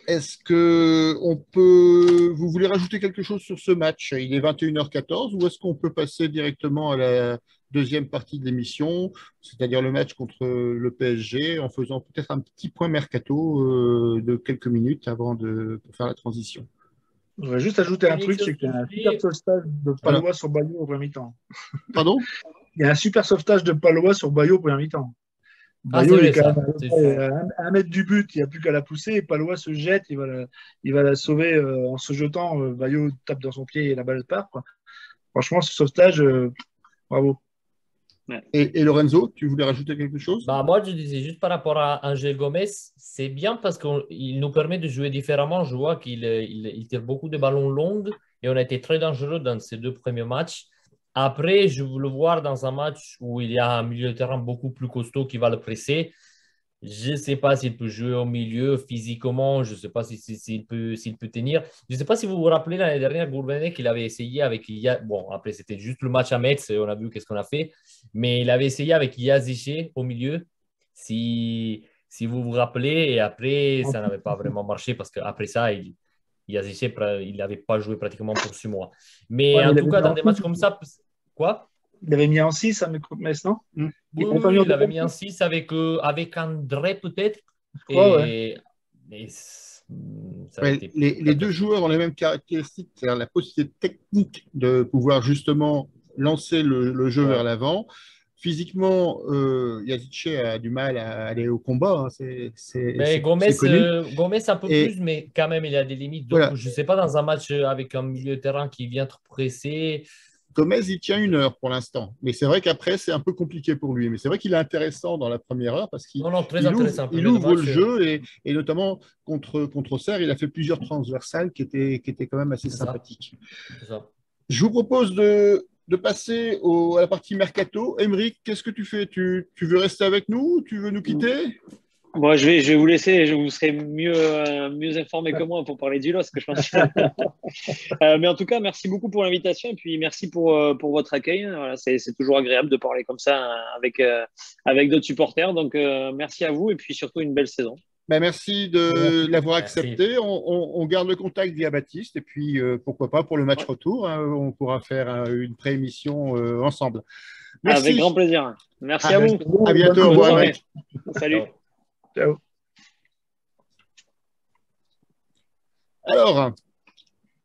Est-ce que vous voulez rajouter quelque chose sur ce match? Il est 21h14 ou est-ce qu'on peut passer directement à la deuxième partie de l'émission, c'est-à-dire le match contre le PSG, en faisant peut-être un petit point mercato de quelques minutes pour faire la transition?
Je voudrais juste ajouter un
Félix
truc, c'est qu'il y a un super sauvetage de
Voilà.
Palois sur Bayo au premier mi-temps.
Pardon?
Il y a un super sauvetage de Palois sur Bayo au premier mi-temps.
Ah,
Bayo
c'est
il est
vrai,
quand
ça.
même à 1 mètre du but, il n'y a plus qu'à la pousser, et Palois se jette, il va la sauver en se jetant. Bayo tape dans son pied et la balle part, quoi. Franchement, ce sauvetage, bravo.
Et Lorenzo, tu voulais rajouter quelque chose?
Bah, moi, je disais juste par rapport à Angel Gomez, c'est bien parce qu'il nous permet de jouer différemment. Je vois qu'il tire beaucoup de ballons longs et on a été très dangereux dans ces deux premiers matchs. Après, je veux le voir dans un match où il y a un milieu de terrain beaucoup plus costaud qui va le presser. Je ne sais pas s'il peut jouer au milieu physiquement, je ne sais pas s'il peut tenir. Je ne sais pas si vous vous rappelez l'année dernière, Gourvenec, il avait essayé avec bon, après c'était juste le match à Metz, et on a vu qu'est-ce qu'on a fait, mais il avait essayé avec Yaziché au milieu, si vous vous rappelez, et après ça n'avait pas vraiment marché parce qu'après ça, Yaziché, il n'avait pas joué pratiquement pour 6 mois. Mais
Ouais, mais
en
il
tout
avait
cas,
mis
dans
en
des
six,
matchs comme ça, quoi?
il avait mis en 6 à Metz, non?
Oui,
Il
oui,
avait pas mis
oui,
en
il avait
deuxième,
mis un 6 avec André peut-être.
je crois, ouais.
Et ça a
Ouais,
été
les deux joueurs ont les mêmes caractéristiques, c'est-à-dire la possibilité technique de pouvoir justement lancer le jeu vers
ouais.
l'avant. Physiquement, Yazice a du mal à aller au combat, hein,
Mais
c'est connu.
Gomez un peu
Et
plus, mais quand même, il y a des limites. Donc,
voilà,
je ne sais pas, dans un match avec un milieu de terrain qui vient trop pressé.
Gomez, il tient 1 heure pour l'instant. Mais c'est vrai qu'après, c'est un peu compliqué pour lui. Mais c'est vrai qu'il est intéressant dans la première heure parce qu'il
Non, non, très intéressant.
il
Premier de
ouvre le
match,
jeu et notamment contre Auxerre, il a fait plusieurs transversales qui étaient quand même assez
c'est ça.
sympathiques.
C'est ça.
Je vous propose de passer à la partie mercato. Émeric, qu'est-ce que tu fais? Tu veux rester avec nous? Tu veux nous quitter?
Bon, je vais vous laisser, je vous serai mieux informé que moi pour parler du LOSC, que je pense. Mais en tout cas, merci beaucoup pour l'invitation et puis merci pour votre accueil. Voilà, c'est toujours agréable de parler comme ça avec d'autres supporters. Donc, merci à vous et puis surtout une belle saison.
Ben, merci de l'avoir
Merci.
accepté. On garde le contact via Baptiste et puis pourquoi pas pour le match retour, hein, on pourra faire une pré-émission ensemble.
Avec grand
Merci.
plaisir. Merci à vous.
À bientôt. Au
Bonne
revoir,
soirée.
Émeric.
Salut.
Ciao.
Ciao.
Alors,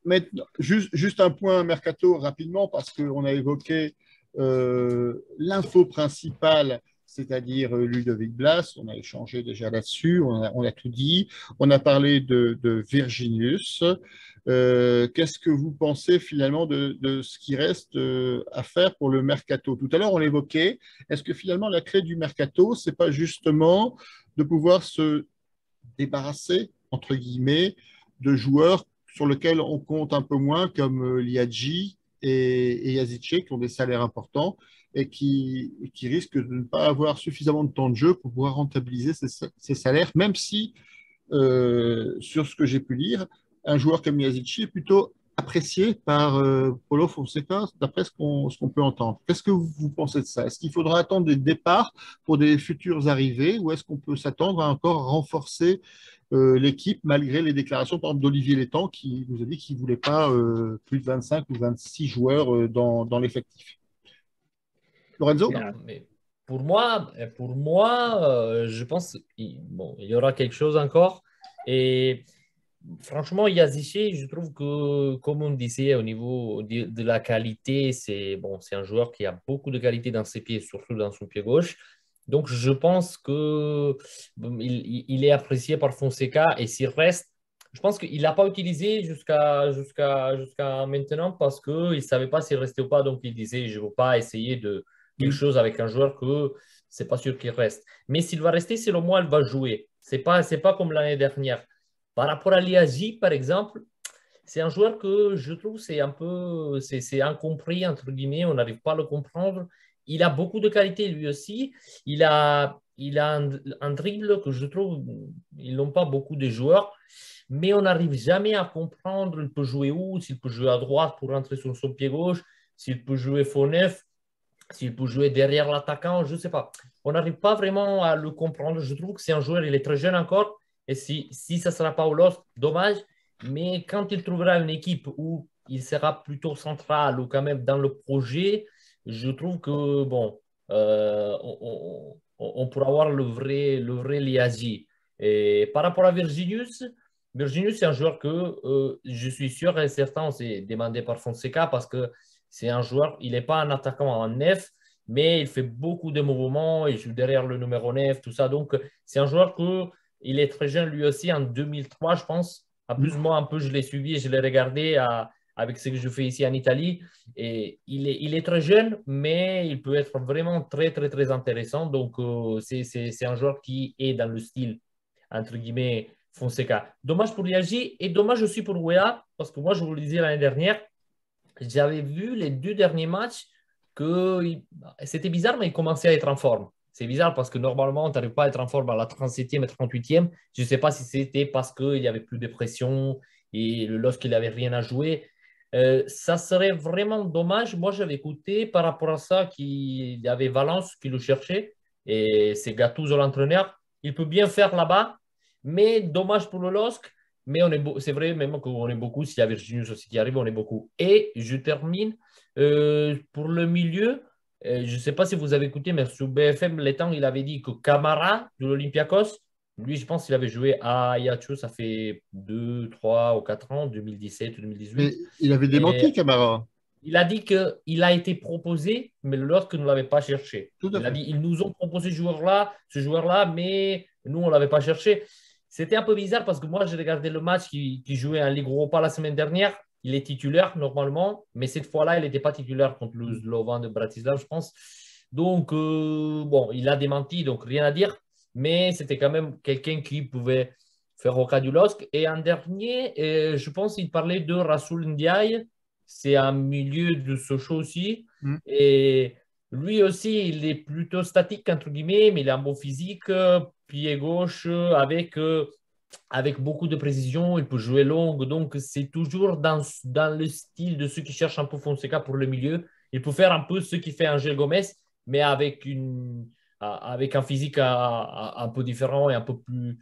maintenant, juste un point mercato rapidement parce qu'on a évoqué l'info principale, c'est-à-dire Ludovic Blas. On a échangé déjà là-dessus, on a tout dit. On a parlé de Virginius. Qu'est-ce que vous pensez finalement de ce qui reste à faire pour le mercato? Tout à l'heure, on l'évoquait. Est-ce que finalement la clé du mercato, c'est pas justement de pouvoir se débarrasser, entre guillemets, de joueurs sur lesquels on compte un peu moins, comme Liadji et Yazice, qui ont des salaires importants, et qui risque de ne pas avoir suffisamment de temps de jeu pour pouvoir rentabiliser ses salaires, même si, sur ce que j'ai pu lire, un joueur comme Yazici est plutôt apprécié par Paulo Fonseca, d'après ce qu'on peut entendre. Qu'est-ce que vous pensez de ça? Est-ce qu'il faudra attendre des départs pour des futures arrivées ou est-ce qu'on peut s'attendre à encore renforcer l'équipe malgré les déclarations, par exemple, d'Olivier Létang qui nous a dit qu'il ne voulait pas plus de 25 ou 26 joueurs dans l'effectif? Lorenzo?
Non, mais pour moi, je pense bon, il y aura quelque chose encore. Et franchement, Yazici, je trouve que, comme on disait, au niveau de la qualité, c'est bon, c'est un joueur qui a beaucoup de qualité dans ses pieds, surtout dans son pied gauche. Donc, je pense que bon, il est apprécié par Fonseca et s'il reste, je pense qu'il n'a pas utilisé jusqu'à maintenant parce qu'il ne savait pas s'il restait ou pas. Donc, il disait, je ne veux pas essayer de quelque
Mm.
chose avec un joueur que c'est pas sûr qu'il reste. Mais s'il va rester, selon moi, il va jouer. C'est pas comme l'année dernière. Par rapport à Liazi, par exemple, c'est un joueur que je trouve c'est un peu c'est incompris entre guillemets, on n'arrive pas à le comprendre. Il a beaucoup de qualités lui aussi. Il a un dribble que je trouve ils n'ont pas beaucoup de joueurs, mais on n'arrive jamais à comprendre. Il peut jouer où, s'il peut jouer à droite pour rentrer sur son pied gauche, s'il peut jouer faux neuf, s'il peut jouer derrière l'attaquant, je ne sais pas. On n'arrive pas vraiment à le comprendre. Je trouve que c'est un joueur, il est très jeune encore. Et si ça ne sera pas au LOSC, dommage. Mais quand il trouvera une équipe où il sera plutôt central ou quand même dans le projet, je trouve que, bon, on pourra avoir le vrai Liazi. Et par rapport à Virginius, c'est un joueur que je suis sûr et certain, on s'est demandé par Fonseca parce que c'est un joueur, il n'est pas un attaquant en nef, mais il fait beaucoup de mouvements, il joue derrière le numéro 9, tout ça. Donc, c'est un joueur que il est très jeune lui aussi, en 2003, je pense. En plus, moi, un peu, je l'ai suivi et je l'ai regardé avec ce que je fais ici en Italie. Et il est très jeune, mais il peut être vraiment très, très, très intéressant. Donc, c'est un joueur qui est dans le style, entre guillemets, Fonseca. Dommage pour Liagi et dommage aussi pour Wea, parce que moi, je vous le disais l'année dernière, j'avais vu les 2 derniers matchs que c'était bizarre, mais il commençait à être en forme. C'est bizarre parce que normalement, tu n'arrives pas à être en forme à la 37e et 38e. Je ne sais pas si c'était parce qu'il n'y avait plus de pression et lorsqu'il n'avait rien à jouer. Ça serait vraiment dommage. Moi, j'avais écouté par rapport à ça qu'il y avait Valence qui le cherchait et c'est Gattuso l'entraîneur. Il peut bien faire là-bas, mais dommage pour le LOSC. Mais c'est vrai, même qu'on est beaucoup, s'il y a Virginius aussi qui arrive, on est beaucoup. Et je termine pour le milieu. Je ne sais pas si vous avez écouté, mais sur BFM, Létang, il avait dit que Camara de l'Olympiakos, lui, je pense qu'il avait joué à Ajaccio, ça fait 2, 3 ou 4 ans, 2017 ou
Mais
2018.
il avait
Et
démenti, Camara.
il a dit qu'il a été proposé, mais le LOSC ne l'avait pas cherché.
Tout à
Il a
fait.
dit ils nous ont proposé ce joueur-là, mais nous, on ne l'avait pas cherché. C'était un peu bizarre parce que moi, j'ai regardé le match qui jouait en Ligue Europa la semaine dernière. Il est titulaire normalement, mais cette fois-là, il n'était pas titulaire contre le Slovan de Bratislava, je pense. Donc, bon, il a démenti, donc rien à dire. Mais c'était quand même quelqu'un qui pouvait faire au cas du LOSC. Et en dernier, je pense qu'il parlait de Rassoul Ndiaye. C'est un milieu de Sochaux aussi.
Mm.
Et lui aussi, il est plutôt statique, entre guillemets, mais il a un bon physique, pied gauche, avec beaucoup de précision. Il peut jouer long. Donc, c'est toujours dans le style de ceux qui cherchent un peu Fonseca pour le milieu. Il peut faire un peu ce qui fait Angel Gomez, mais avec un physique un peu différent et un peu plus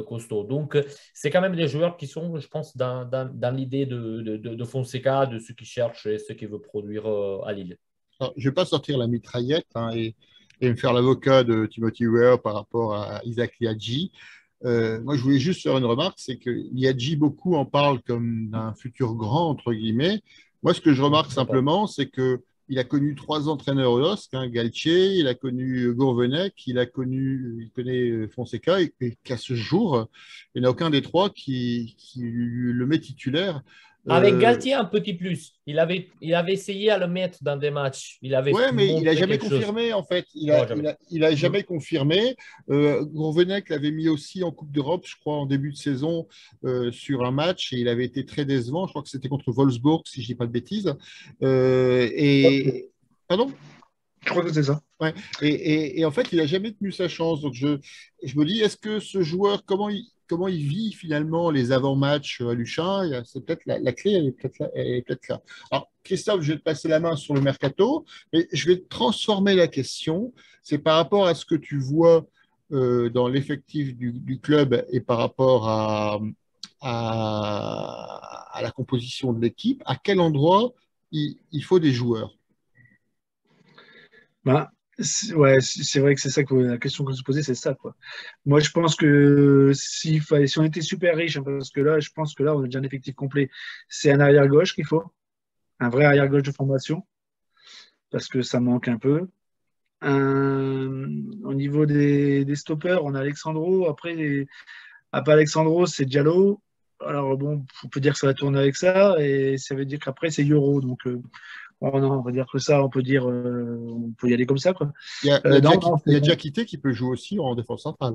costaud. Donc, c'est quand même des joueurs qui sont, je pense, dans l'idée de Fonseca, de ceux qui cherchent et ceux qui veulent produire à Lille.
Alors, je ne vais pas sortir la mitraillette et me faire l'avocat de Timothy Weah par rapport à Isaac Liadji. Moi, je voulais juste faire une remarque, c'est que Liadji, beaucoup en parlent comme d'un futur grand, entre guillemets. Moi, ce que je remarque simplement, c'est que il a connu 3 entraîneurs au LOSC, hein, Galtier, il a connu Gourvenec, il connaît Fonseca, et qu'à ce jour, il n'y en a aucun des trois qui le met titulaire.
Avec
Euh,
Galtier, un petit plus. Il avait essayé à le mettre dans des matchs. Il avait
Ouais, mais il n'a
montré
jamais
quelque chose.
confirmé, en fait.
Non, jamais.
Il a jamais confirmé. Gourvenec l'avait mis aussi en Coupe d'Europe, je crois, en début de saison, sur un match, et il avait été très décevant. Je crois que c'était contre Wolfsburg, si je ne dis pas de bêtises.
Wolfsburg.
Pardon?
Je crois que c'est ça.
Ouais. Et en fait, il n'a jamais tenu sa chance. Donc, je me dis, est-ce que ce joueur, comment il vit finalement les avant-matchs à Luchin? C'est peut-être la clé, elle est peut-être là. Alors, Christophe, je vais te passer la main sur le mercato, mais je vais transformer la question. C'est par rapport à ce que tu vois dans l'effectif du club et par rapport à la composition de l'équipe. À quel endroit il faut des joueurs?
Ben, ouais, c'est vrai que c'est ça que la question qu'on se posait, c'est ça, quoi. Moi, je pense que si on était super riche, hein, parce que là, je pense que là, on a déjà un effectif complet, c'est un arrière-gauche qu'il faut, un vrai arrière-gauche de formation, parce que ça manque un peu. Au niveau des stoppers, on a Alexandro. Après Alexandro, c'est Diallo. Alors bon, on peut dire que ça va tourner avec ça, et ça veut dire qu'après, c'est Euro. Donc, oh non, on va dire que ça, on peut y aller comme ça, quoi. Non, non,
Il y a Diakité qui peut jouer aussi en défense centrale.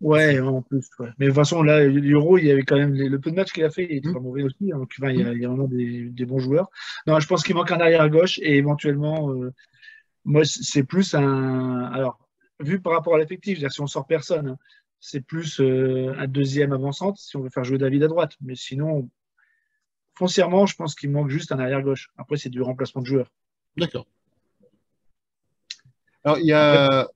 ouais, en plus, ouais. Mais de toute façon, là, l'Euro, il y avait quand même le peu de matchs qu'il a fait, il était
Hum,
pas mauvais aussi, hein. Donc, enfin,
hum.
il y a vraiment des bons joueurs. Non, je pense qu'il manque un arrière gauche et éventuellement, moi, c'est plus un. Alors, vu par rapport à l'effectif, c'est-à-dire si on sort personne, hein, c'est plus un deuxième avant-centre si on veut faire jouer David à droite. Mais sinon, foncièrement, je pense qu'il manque juste un arrière gauche. Après, c'est du remplacement de joueur.
D'accord. Alors, il y
Après,
a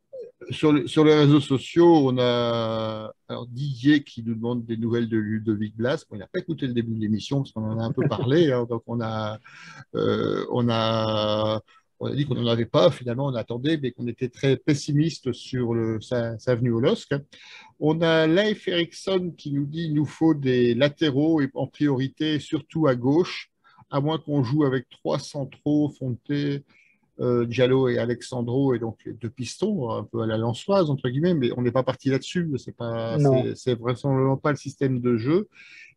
sur les réseaux sociaux, on a alors Didier qui nous demande des nouvelles de Ludovic Blas. Bon, il n'a pas écouté le début de l'émission parce qu'on en a un peu parlé, hein. Donc, euh, on a, on a dit qu'on n'en avait pas. Finalement, on attendait, mais qu'on était très pessimiste sur sa venue au LOSC. On a Leif Erikson qui nous dit qu'il nous faut des latéraux et en priorité, surtout à gauche, à moins qu'on joue avec trois centraux, Fonté, Diallo et Alexandro, et donc les deux pistons, un peu à la Lensoise, entre guillemets, mais on n'est pas parti là-dessus.
non.
C'est vraisemblablement pas le système de jeu.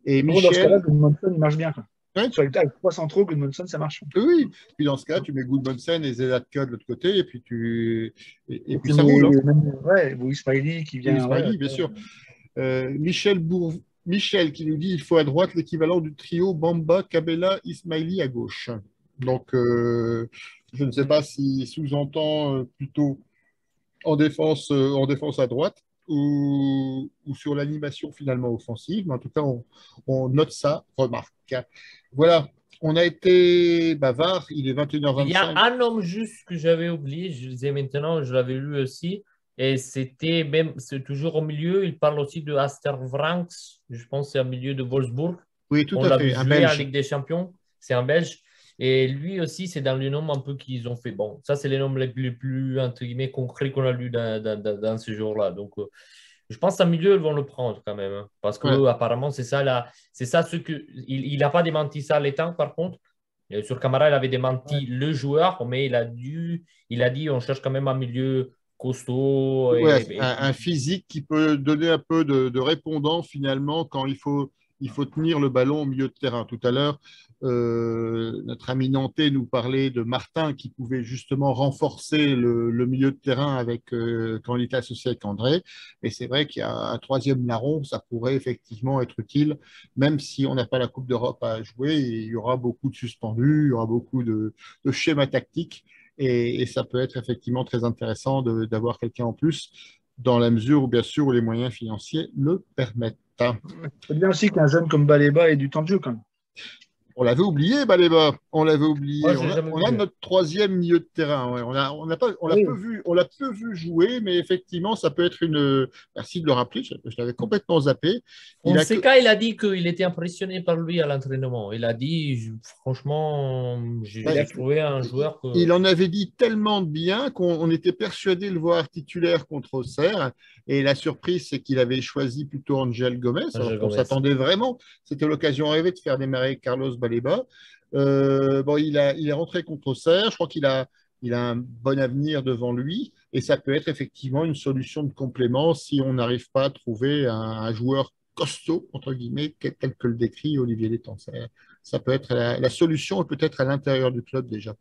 Et
Pour dans ce cas-là,
Michel,
Gudmundsson, il marche bien, quoi.
ouais,
Avec trois centraux, Gudmundsson, ça marche.
oui, puis dans ce cas, tu mets Goodmanson et Zedatka de l'autre côté, et et
Et
puis
tu
ça roule,
mets
hein.
même, ouais, ou Ismaili qui
Oui,
vient. Ouais,
Ismaili, bien sûr. Michel qui nous dit il faut à droite l'équivalent du trio Bamba, Cabella, Ismaili à gauche. Donc, je ne sais pas s'il sous-entend plutôt en défense à droite ou sur l'animation finalement offensive. Mais en tout cas, on note ça, remarque. Voilà, on a été bavard, il est
Il y a
21h25.
un homme juste que j'avais oublié, je le disais maintenant, je l'avais lu aussi, et c'était même, c'est toujours au milieu, il parle aussi de Aster Vranks, je pense que c'est un milieu de Wolfsburg.
Oui, tout
On
à
l'a vu
fait, un
jouer en
Belge.
Ligue des Champions, c'est un Belge. Et lui aussi, c'est dans les noms un peu qu'ils ont fait. Bon, ça, c'est les noms les plus, entre guillemets, concrets qu'on a lu dans ce jour-là. Donc, je pense qu'en milieu, ils vont le prendre quand même, hein, parce que
Ouais.
apparemment, c'est ça ce que. Il n'a pas démenti ça à l'étang, par contre. Sur Camara, il avait démenti le joueur, mais il a dit on cherche quand même un milieu costaud.
Ouais, un physique qui peut donner un peu de répondant finalement quand il faut tenir le ballon au milieu de terrain. Tout à l'heure, notre ami Nantais nous parlait de Martin qui pouvait justement renforcer le milieu de terrain quand il était associé avec André. Et c'est vrai qu'il y a un troisième larron, ça pourrait effectivement être utile, même si on n'a pas la Coupe d'Europe à jouer. Il y aura beaucoup de suspendus, il y aura beaucoup de schémas tactiques. Et ça peut être effectivement très intéressant d'avoir quelqu'un en plus, dans la mesure où, bien sûr, où les moyens financiers le permettent.
C'est bien aussi qu'un jeune comme Baleba ait du temps de jeu, quand même.
On l'avait oublié, Baléba. On l'avait oublié.
Moi, je l'ai jamais
On a
vu.
notre troisième milieu de terrain. Ouais.
Oui.
On l'a peu vu jouer, mais effectivement, ça peut être une. Merci de le rappeler. Je l'avais complètement zappé. Il a que,
Fonseca, il a dit qu'il était impressionné par lui à l'entraînement. Il a dit, franchement,
Il a
j'ai trouvé un joueur que.
Il en avait dit tellement de bien qu'on était persuadé de le voir titulaire contre Auxerre. Et la surprise, c'est qu'il avait choisi plutôt Angel Gomez, alors
Angel
qu'on
Gomez.
s'attendait vraiment. C'était l'occasion rêvée de faire démarrer Carlos Baleba. Bon, il est rentré contre Auxerre. Je crois il a un bon avenir devant lui. Et ça peut être effectivement une solution de complément si on n'arrive pas à trouver un joueur costaud, entre guillemets, tel que le décrit Olivier Létang. Ça peut être la solution, peut-être à l'intérieur du club déjà.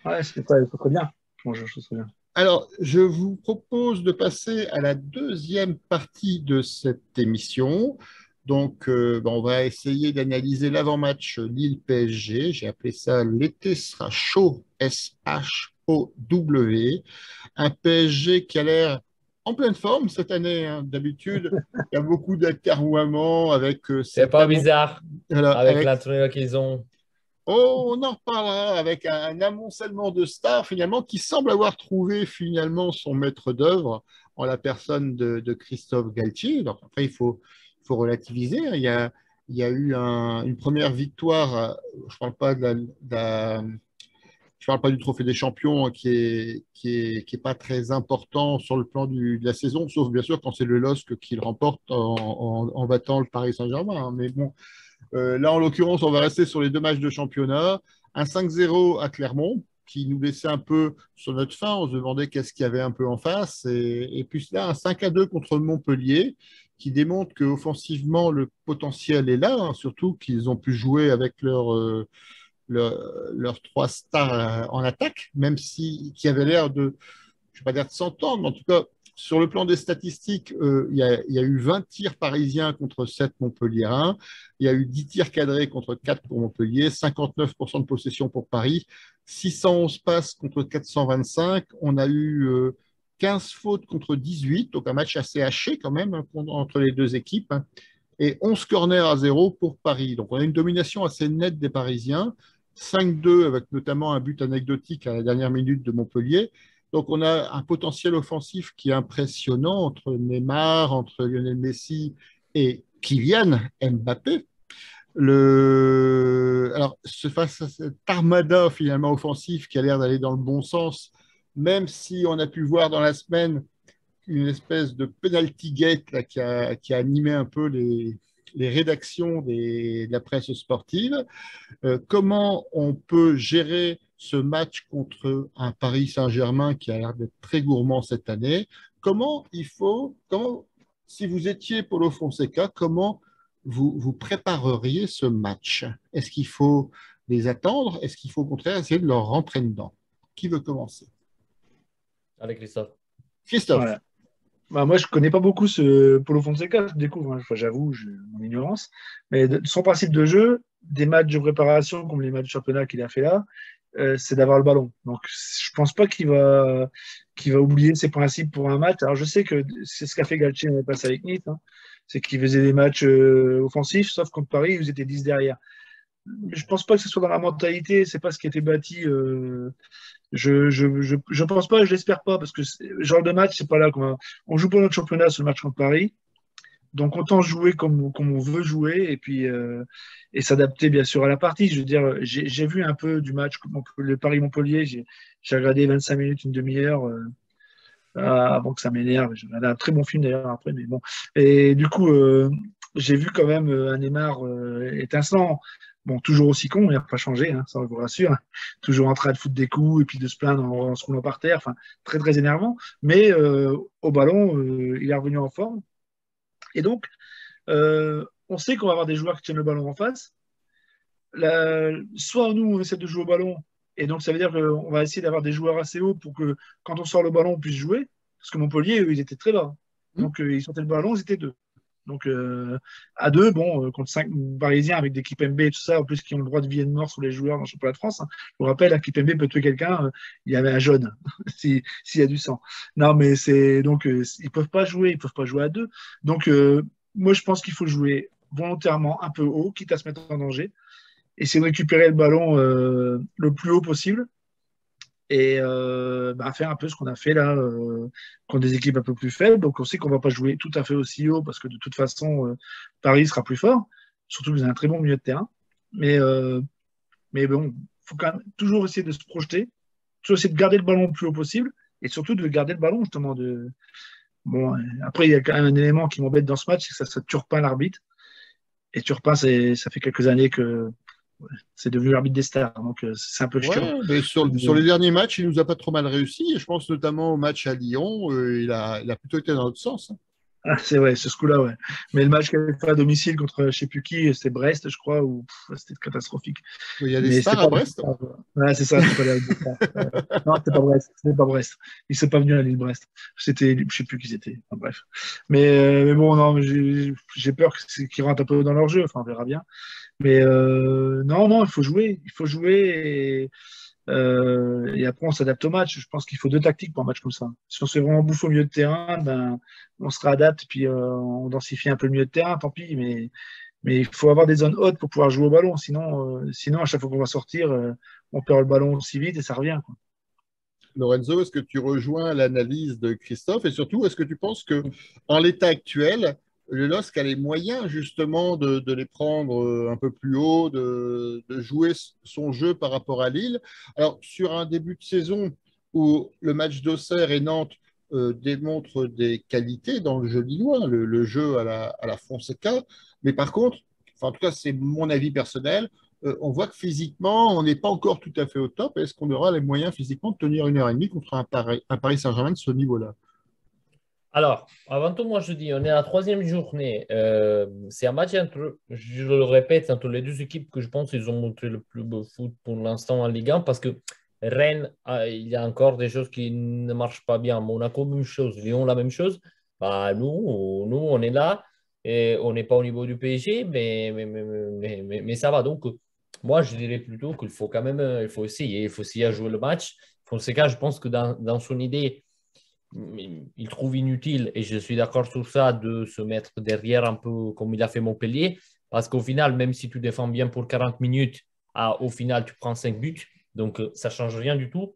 Ouais, c'est très bien. Bon, je trouve très bien.
Alors, je vous propose de passer à la deuxième partie de cette émission. Donc, on va essayer d'analyser l'avant-match Lille-PSG. J'ai appelé ça L'été sera chaud, SHO. W. Un PSG qui a l'air en pleine forme cette année, hein. D'habitude, il y a beaucoup d'atermoiements avec
C'est
cet
pas bizarre
voilà,
avec l'entraîneur qu'ils ont.
Oh, on en reparlera avec un amoncellement de stars finalement qui semble avoir trouvé finalement son maître d'œuvre en la personne de Christophe Galtier. Donc après, il faut relativiser, hein. Il y a eu une première victoire, je parle pas je parle pas du trophée des champions qui est pas très important sur le plan de la saison, sauf bien sûr quand c'est le LOSC qui le remporte en battant le Paris Saint-Germain, hein. Mais bon, là, en l'occurrence, on va rester sur les 2 matchs de championnat. Un 5-0 à Clermont, qui nous laissait un peu sur notre faim. On se demandait qu'est-ce qu'il y avait un peu en face. Et puis là, un 5-2 contre Montpellier, qui démontre qu'offensivement, le potentiel est là, hein, surtout qu'ils ont pu jouer avec leurs 3 stars en attaque, même si qui avait l'air de, je ne vais pas dire de s'entendre, mais en tout cas, sur le plan des statistiques, il y a eu 20 tirs parisiens contre 7 Montpelliérains. Il y a eu 10 tirs cadrés contre 4 pour Montpellier, 59% de possession pour Paris, 611 passes contre 425. On a eu 15 fautes contre 18, donc un match assez haché quand même, hein, entre les deux équipes, hein, et 11 corners à 0 pour Paris. Donc on a une domination assez nette des Parisiens, 5-2 avec notamment un but anecdotique à la dernière minute de Montpellier. Donc, on a un potentiel offensif qui est impressionnant entre Neymar, entre Lionel Messi et Kylian Mbappé. Alors, face à cette armada finalement offensif qui a l'air d'aller dans le bon sens, même si on a pu voir dans la semaine une espèce de penalty gate là, qui a animé un peu les rédactions de la presse sportive. Comment on peut gérer ce match contre un Paris Saint-Germain qui a l'air d'être très gourmand cette année? Si vous étiez Paulo Fonseca, comment vous prépareriez ce match? Est-ce qu'il faut les attendre? Est-ce qu'il faut au contraire essayer de leur rentrer dedans? Qui veut commencer?
Allez, Christophe.
Christophe.
Voilà. Bah, moi, je connais pas beaucoup ce Paulo Fonseca, je découvre, hein. Enfin, j'avoue, mon ignorance. Mais son principe de jeu, des matchs de préparation comme les matchs de championnat qu'il a fait là, c'est d'avoir le ballon. Donc, je pense pas qu'il va oublier ses principes pour un match. Alors, je sais que c'est ce qu'a fait Galtier dans le passé avec Nice, hein. C'est qu'il faisait des matchs offensifs, sauf contre Paris, ils étaient 10 derrière. Mais je pense pas que ce soit dans la mentalité, c'est pas ce qui a été bâti. Je pense pas, je l'espère pas, parce que genre de match, c'est pas là on joue pas notre championnat sur le match contre Paris. Donc autant jouer comme on veut jouer et puis et s'adapter bien sûr à la partie. Je veux dire, j'ai vu un peu du match le Paris-Montpellier, j'ai regardé 25 minutes, une demi-heure avant que ça m'énerve. J'ai regardé un très bon film d'ailleurs après, mais bon. Et du coup, j'ai vu quand même un Neymar étincelant. Bon, toujours aussi con, il n'a pas changé, hein, ça je vous rassure. Toujours en train de foutre des coups et puis de se plaindre en se roulant par terre. Enfin, très très énervant. Mais au ballon, il est revenu en forme. Et donc, on sait qu'on va avoir des joueurs qui tiennent le ballon en face. Soit nous, on essaie de jouer au ballon, et donc ça veut dire qu'on va essayer d'avoir des joueurs assez hauts pour que quand on sort le ballon, on puisse jouer. Parce que Montpellier, eux, ils étaient très bas. Donc, ils sortaient le ballon, ils étaient 2. Donc, à 2, bon, contre 5 Parisiens avec des Kipembe et tout ça, en plus qui ont le droit de vie et de mort sur les joueurs dans le championnat de France, hein. Je vous rappelle, Kipembe peut tuer quelqu'un, il y avait un jaune, s'il y a du sang. Non, mais c'est. Donc, ils peuvent pas jouer à 2. Donc, moi, je pense qu'il faut jouer volontairement un peu haut, quitte à se mettre en danger, essayer de récupérer le ballon le plus haut possible et faire un peu ce qu'on a fait là contre des équipes un peu plus faibles. Donc on sait qu'on ne va pas jouer tout à fait aussi haut parce que de toute façon, Paris sera plus fort, surtout que vous avez un très bon milieu de terrain. Mais bon, il faut quand même toujours essayer de se projeter, toujours essayer de garder le ballon le plus haut possible et surtout de garder le ballon justement. Bon, après, il y a quand même un élément qui m'embête dans ce match, c'est que ça Turpin l'arbitre. Et Turpin, ça fait quelques années que c'est devenu l'arbitre des stars, donc c'est un peu chiant.
Ouais, mais sur les derniers matchs, il nous a pas trop mal réussi. Et je pense notamment au match à Lyon, il a plutôt été dans l'autre sens, hein.
Ah, c'est vrai, ce coup-là, ouais. Mais le match qu'il avait fait à domicile contre je ne sais plus qui, c'était Brest, je crois, ou c'était catastrophique.
Il y a des stars à Brest.
Ouais, c'est ça, c'est pas les stars. Non, c'était pas Brest. Il ne s'est pas venu à l'île Brest. C'était, je ne sais plus qui c'était. Enfin, bref. Mais bon, non, j'ai peur qu'ils rentrent un peu dans leur jeu. Enfin, on verra bien. Mais non, il faut jouer. Il faut jouer Et après, on s'adapte au match. Je pense qu'il faut deux tactiques pour un match comme ça. Si on se fait vraiment bouffer au milieu de terrain, ben, on se réadapte, puis on densifie un peu le milieu de terrain, tant pis. Mais il faut avoir des zones hautes pour pouvoir jouer au ballon. Sinon à chaque fois qu'on va sortir, on perd le ballon aussi vite et ça revient, quoi.
Lorenzo, est-ce que tu rejoins l'analyse de Christophe et surtout, est-ce que tu penses que en l'état actuel, le LOSC a les moyens justement de les prendre un peu plus haut, de jouer son jeu par rapport à Lille? Alors, sur un début de saison où le match d'Auxerre et Nantes démontre des qualités dans le jeu lillois, le jeu à la Fonseca, mais par contre, enfin, en tout cas, c'est mon avis personnel, on voit que physiquement, on n'est pas encore tout à fait au top. Est-ce qu'on aura les moyens physiquement de tenir 1 heure et demie contre un Paris Saint-Germain de ce niveau-là?
Alors, avant tout, moi je dis, on est à la troisième journée. C'est un match entre, je le répète, entre les deux équipes que je pense qu'ils ont montré le plus beau foot pour l'instant en Ligue 1 parce que Rennes, il y a encore des choses qui ne marchent pas bien. Monaco, même chose. Lyon, la même chose. Bah, nous, on est là et on n'est pas au niveau du PSG, mais ça va. Donc, moi, je dirais plutôt qu'il faut quand même, il faut essayer à jouer le match. Fonseca, je pense que dans son idée, il trouve inutile, et je suis d'accord sur ça, de se mettre derrière un peu comme il a fait Montpellier, parce qu'au final, même si tu défends bien pour 40 minutes, au final, tu prends 5 buts, donc ça ne change rien du tout.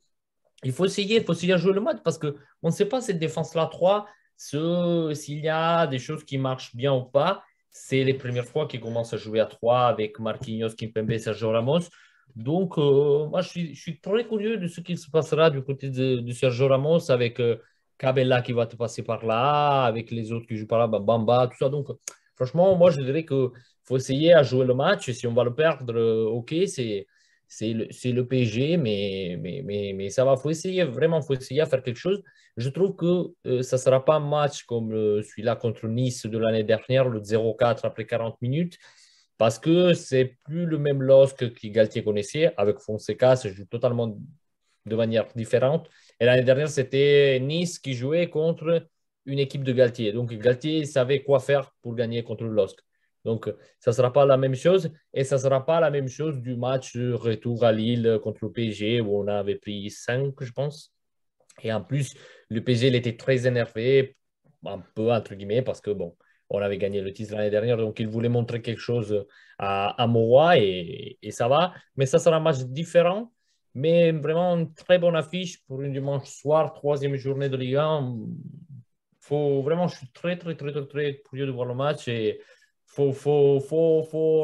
Il faut essayer à jouer le match, parce qu'on ne sait pas cette défense-là 3, s'il y a des choses qui marchent bien ou pas. C'est les premières fois qu'ils commencent à jouer à 3 avec Marquinhos, Kimpembe, Sergio Ramos. Donc, moi, je suis très curieux de ce qui se passera du côté de Sergio Ramos avec Cabella qui va te passer par là, avec les autres qui jouent par là, Bamba, tout ça. Donc, franchement, moi, je dirais qu'il faut essayer à jouer le match. Et si on va le perdre, OK, c'est le PSG, mais ça va. Faut essayer, vraiment, faut essayer à faire quelque chose. Je trouve que ça ne sera pas un match comme celui-là contre Nice de l'année dernière, le 0-4 après 40 minutes, parce que c'est plus le même LOSC que Galtier connaissait. Avec Fonseca, ça joue totalement de manière différente. Et l'année dernière, c'était Nice qui jouait contre une équipe de Galtier. Donc, Galtier savait quoi faire pour gagner contre le LOSC. Donc, ça ne sera pas la même chose. Et ça ne sera pas la même chose du match retour à Lille contre le PSG où on avait pris 5, je pense. Et en plus, le PSG, il était très énervé, un peu entre guillemets, parce que bon, on avait gagné le titre l'année dernière, donc il voulait montrer quelque chose à Moa et ça va. Mais ça sera un match différent, mais vraiment une très bonne affiche pour une dimanche soir, troisième journée de Ligue 1. Faut, vraiment, je suis très curieux de voir le match et faut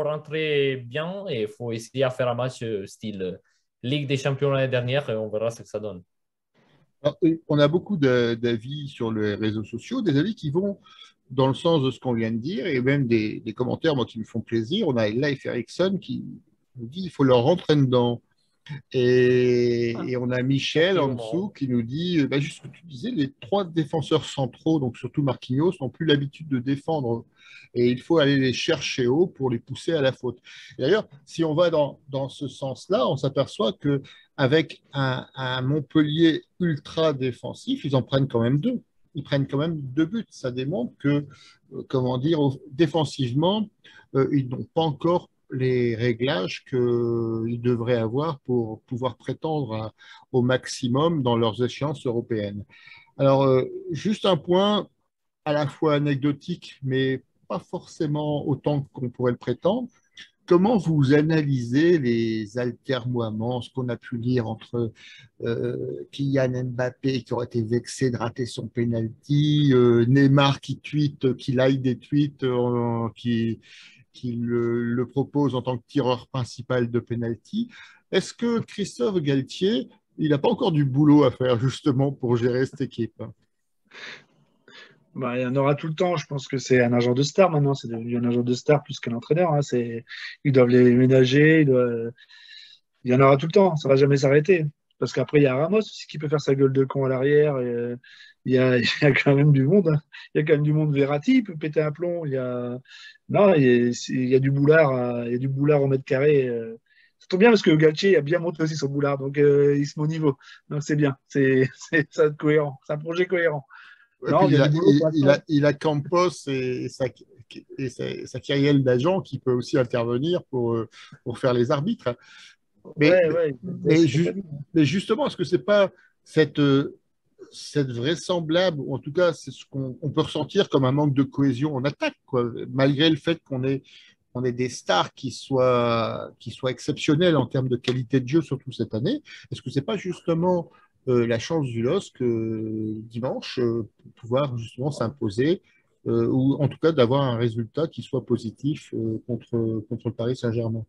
rentrer bien et il faut essayer à faire un match style Ligue des Champions l'année dernière et on verra ce que ça donne.
Alors, on a beaucoup d'avis sur les réseaux sociaux, des avis qui vont dans le sens de ce qu'on vient de dire, et même des commentaires, moi, qui me font plaisir. On a Leif Erikson qui nous dit qu'il faut leur rentrer dedans. Et on a Michel en dessous qui nous dit, bah, juste ce que tu disais, les trois défenseurs centraux, donc surtout Marquinhos, n'ont plus l'habitude de défendre. Et il faut aller les chercher haut pour les pousser à la faute. D'ailleurs, si on va dans ce sens-là, on s'aperçoit qu'avec un Montpellier ultra défensif, ils en prennent quand même deux. Ils prennent quand même 2 buts. Ça démontre que, comment dire, défensivement, ils n'ont pas encore les réglages qu'ils devraient avoir pour pouvoir prétendre au maximum dans leurs échéances européennes. Alors, juste un point à la fois anecdotique, mais pas forcément autant qu'on pourrait le prétendre. Comment vous analysez les altermoiements, ce qu'on a pu lire entre Kylian Mbappé qui aurait été vexé de rater son penalty, Neymar qui tweet, qui like des tweets, qui le propose en tant que tireur principal de penalty. Est-ce que Christophe Galtier, il n'a pas encore du boulot à faire justement pour gérer cette équipe?
Bah, il y en aura tout le temps. Je pense que c'est un agent de star maintenant. C'est devenu un agent de star plus qu'un entraîneur, hein. Ils doivent les ménager. Il y en aura tout le temps. Ça ne va jamais s'arrêter. Parce qu'après, il y a Ramos aussi qui peut faire sa gueule de con à l'arrière. Il y a quand même du monde, hein. Il y a quand même du monde. Verratti, il peut péter un plomb. Non, il y a du boulard, il y a du boulard au mètre carré. Ça tombe bien parce que Galtier a bien monté aussi son boulard. Donc, il se met au niveau. Donc, c'est bien. Ça va être cohérent. C'est un projet cohérent.
Et
Non,
puis
il y a du boulot pour l'instant.
il a Campos et sa kyrielle d'agents qui peut aussi intervenir pour faire les arbitres. Mais,
Ouais,
mais, mais justement, est-ce que c'est pas cette, cette vraisemblable, ou en tout cas, c'est ce qu'on peut ressentir comme un manque de cohésion en attaque, quoi, malgré le fait qu'on ait des stars qui soient exceptionnelles en termes de qualité de jeu, surtout cette année. Est-ce que c'est pas justement la chance du LOSC dimanche pour pouvoir justement s'imposer ou en tout cas d'avoir un résultat qui soit positif contre le Paris Saint-Germain?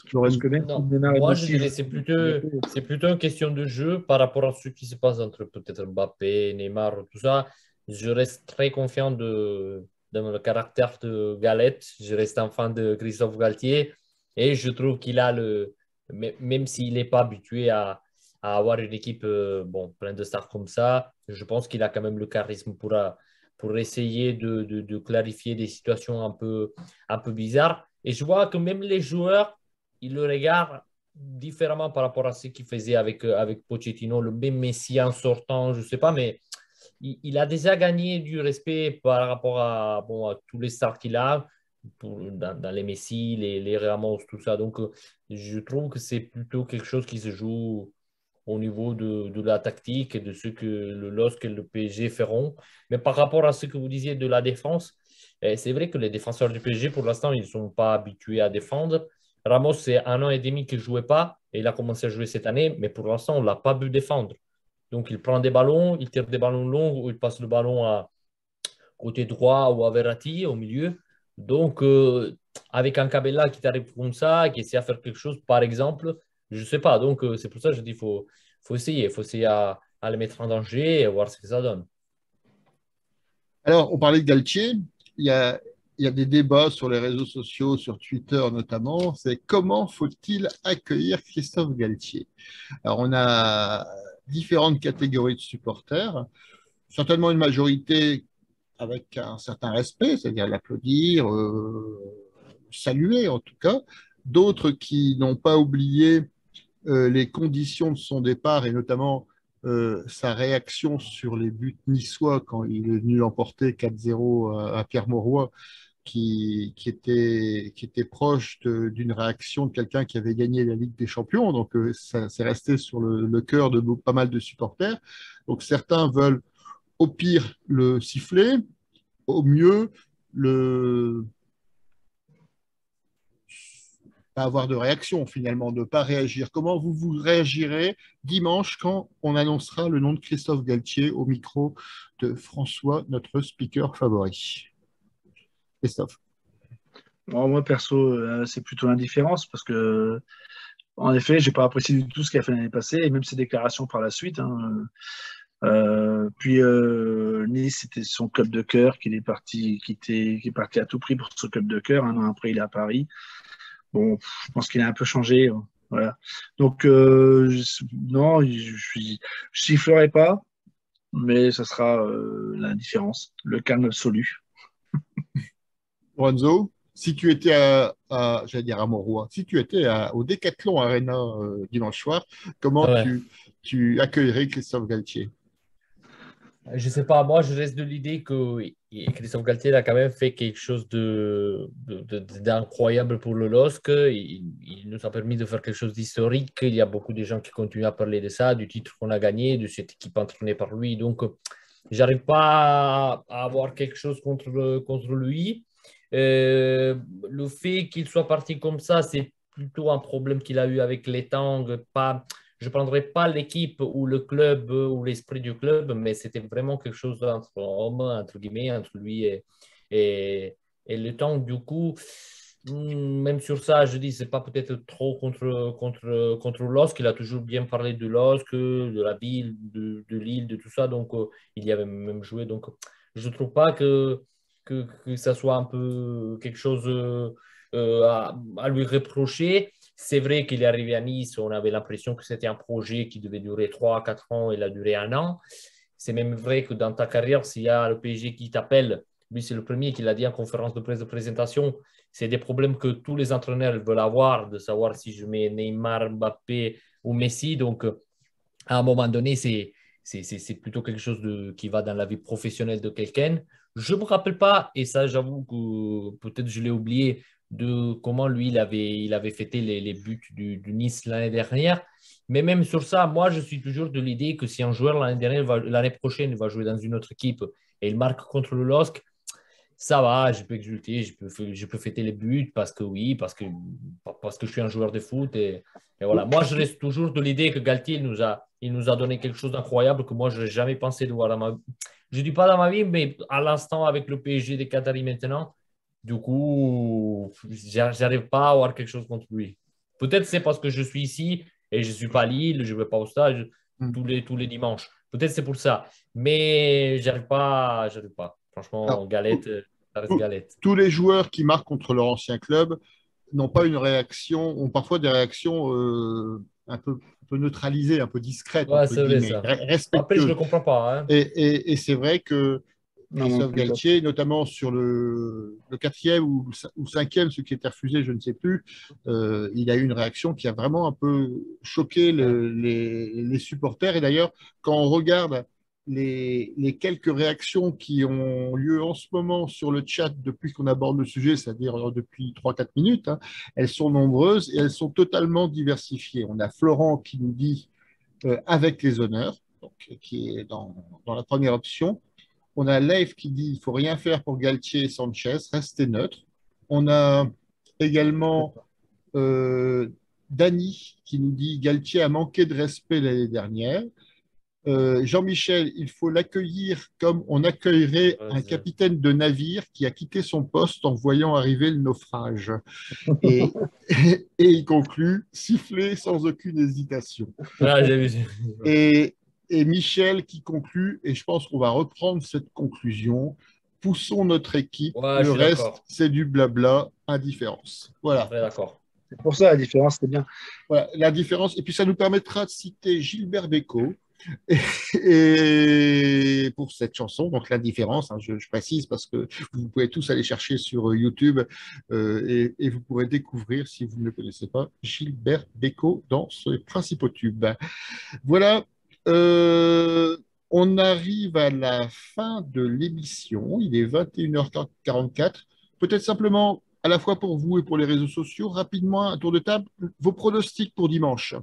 Je pense que même si
Non,
Neymar et
moi je
Messi
dirais
jouent,
que c'est plutôt une question de jeu par rapport à ce qui se passe entre peut-être Mbappé, Neymar, tout ça. Je reste très confiant dans le caractère de Galette. Je reste un fan de Christophe Galtier et je trouve qu'il a même s'il n'est pas habitué à avoir une équipe bon, pleine de stars comme ça, je pense qu'il a quand même le charisme pour essayer de clarifier des situations un peu bizarres. Et je vois que même les joueurs il le regarde différemment par rapport à ce qu'il faisait avec Pochettino, le même Messi en sortant, je ne sais pas, mais il a déjà gagné du respect par rapport bon, à tous les stars qu'il a, dans les Messi, les Ramos, tout ça. Donc, je trouve que c'est plutôt quelque chose qui se joue au niveau de la tactique et de ce que le LOSC et le PSG feront. Mais par rapport à ce que vous disiez de la défense, c'est vrai que les défenseurs du PSG, pour l'instant, ils ne sont pas habitués à défendre. Ramos, c'est 1 an et demi qu'il ne jouait pas et il a commencé à jouer cette année, mais pour l'instant, on ne l'a pas vu défendre. Donc, il prend des ballons, il tire des ballons longs ou il passe le ballon à côté droit ou à Verratti au milieu. Donc, avec un Cabella qui t'arrive comme ça, qui essaie de faire quelque chose, par exemple, je ne sais pas. Donc, c'est pour ça que je dis qu'il faut essayer. Il faut essayer à le mettre en danger et voir ce que ça donne.
Alors, on parlait de Galtier. Il y a, il y a des débats sur les réseaux sociaux, sur Twitter notamment. C'est comment faut-il accueillir Christophe Galtier? Alors, on a différentes catégories de supporters. Certainement une majorité avec un certain respect, c'est-à-dire l'applaudir, saluer en tout cas. D'autres qui n'ont pas oublié les conditions de son départ et notamment sa réaction sur les buts niçois quand il est venu l'emporter 4-0 à Pierre-Mauroy, qui était proche d'une réaction de quelqu'un qui avait gagné la Ligue des Champions. Donc, ça c'est resté sur le cœur de pas mal de supporters. Donc, certains veulent au pire le siffler, au mieux le pas avoir de réaction finalement, ne pas réagir. Comment vous réagirez dimanche quand on annoncera le nom de Christophe Galtier au micro de François, notre speaker favori? Christophe.
bon, moi, perso, c'est plutôt l'indifférence parce que, en effet, j'ai pas apprécié du tout ce qu'il a fait l'année passée et même ses déclarations par la suite, hein. Puis Nice, c'était son club de cœur, qu'il est parti, qui est parti à tout prix pour ce club de cœur. Un an après, il est à Paris. Bon, je pense qu'il a un peu changé. Voilà. Donc, non, je sifflerai pas, mais ce sera l'indifférence, le calme absolu.
Lorenzo, si tu étais j'allais dire à Mauroy, si tu étais au Décathlon Arena dimanche soir, comment
Ouais.
tu accueillerais Christophe Galtier?
Je sais pas, moi je reste de l'idée que Christophe Galtier a quand même fait quelque chose d'incroyable pour le LOSC. Il nous a permis de faire quelque chose d'historique. Il y a beaucoup de gens qui continuent à parler de ça, du titre qu'on a gagné, de cette équipe entraînée par lui. Donc, j'arrive pas à avoir quelque chose contre lui. Le fait qu'il soit parti comme ça, c'est plutôt un problème qu'il a eu avec les Tangs, pas je ne prendrai pas l'équipe ou le club ou l'esprit du club, mais c'était vraiment quelque chose entre hommes, entre guillemets, entre lui et le temps. Du coup, même sur ça, je dis, c'est pas peut-être trop contre LOSC. Il a toujours bien parlé de LOSC, de la ville, de l'île, de tout ça. Donc, il y avait même joué. Donc, je ne trouve pas que ça soit un peu quelque chose à lui reprocher. C'est vrai qu'il est arrivé à Nice, on avait l'impression que c'était un projet qui devait durer 3 à 4 ans, il a duré 1 an. C'est même vrai que dans ta carrière, s'il y a le PSG qui t'appelle, lui c'est le premier qui l'a dit en conférence de presse de présentation, c'est des problèmes que tous les entraîneurs veulent avoir, de savoir si je mets Neymar, Mbappé ou Messi. Donc, à un moment donné, c'est plutôt quelque chose qui va dans la vie professionnelle de quelqu'un. Je ne me rappelle pas, et ça j'avoue que peut-être je l'ai oublié, de comment lui, il avait fêté les buts du Nice l'année dernière. Mais même sur ça, moi, je suis toujours de l'idée que si un joueur l'année prochaine va jouer dans une autre équipe et il marque contre le LOSC, ça va, je peux exulter, je peux fêter les buts parce que oui, parce que je suis un joueur de foot. Et voilà. Moi, je reste toujours de l'idée que Galtier il nous a donné quelque chose d'incroyable que moi, je n'aurais jamais pensé de voir dans ma vie. Je ne dis pas dans ma vie, mais à l'instant avec le PSG des Qataris maintenant, du coup, j'arrive pas à avoir quelque chose contre lui. Peut-être c'est parce que je suis ici et je ne suis pas à Lille, je ne vais pas au stade tous les dimanches. Peut-être c'est pour ça. Mais j'arrive pas, j'arrive pas. Franchement,
Alors,
Galette, ça reste Galette.
tous les joueurs qui marquent contre leur ancien club n'ont pas une réaction, ont parfois des réactions un peu neutralisées, un peu discrètes,
Ouais,
entre
c'est vrai
guillemets,
ça. Après, je ne
respectueuses.
le comprends pas. Hein.
Et c'est vrai que
Non
Christophe
plus.
Galtier, notamment sur le quatrième ou cinquième, ce qui était refusé, je ne sais plus, il a eu une réaction qui a vraiment un peu choqué
Ouais.
les supporters. Et d'ailleurs, quand on regarde les quelques réactions qui ont lieu en ce moment sur le chat depuis qu'on aborde le sujet, c'est-à-dire depuis 3-4 minutes, hein, elles sont nombreuses et elles sont totalement diversifiées. On a Florent qui nous dit avec les honneurs, donc, qui est dans la première option. On a Leif qui dit il ne faut rien faire pour Galtier et Sanchez, restez neutre. On a également euh, Dany qui nous dit Galtier a manqué de respect l'année dernière. Jean-Michel, il faut l'accueillir comme on accueillerait
Ouais,
un
c'est-
capitaine de navire qui a quitté son poste en voyant arriver le naufrage. Et, et il conclut siffler sans aucune hésitation.
Ah, j'ai vu.
Et, et Michel qui conclut, et je pense qu'on va reprendre cette conclusion, poussons notre équipe,
Ouais, je
le
suis
reste,
d'accord.
c'est du blabla, indifférence.
Je suis
Voilà.
très d'accord.
C'est pour ça la différence, c'est bien.
Voilà la différence. Et puis ça nous permettra de citer Gilbert Bécaud et pour cette chanson, donc la différence, hein, je précise parce que vous pouvez tous aller chercher sur YouTube et vous pourrez découvrir, si vous ne le connaissez pas, Gilbert Bécaud dans ses principaux tubes. Voilà, euh, on arrive à la fin de l'émission. Il est 21h44. Peut-être simplement, à la fois pour vous et pour les réseaux sociaux, rapidement, un tour de table, vos pronostics pour dimanche.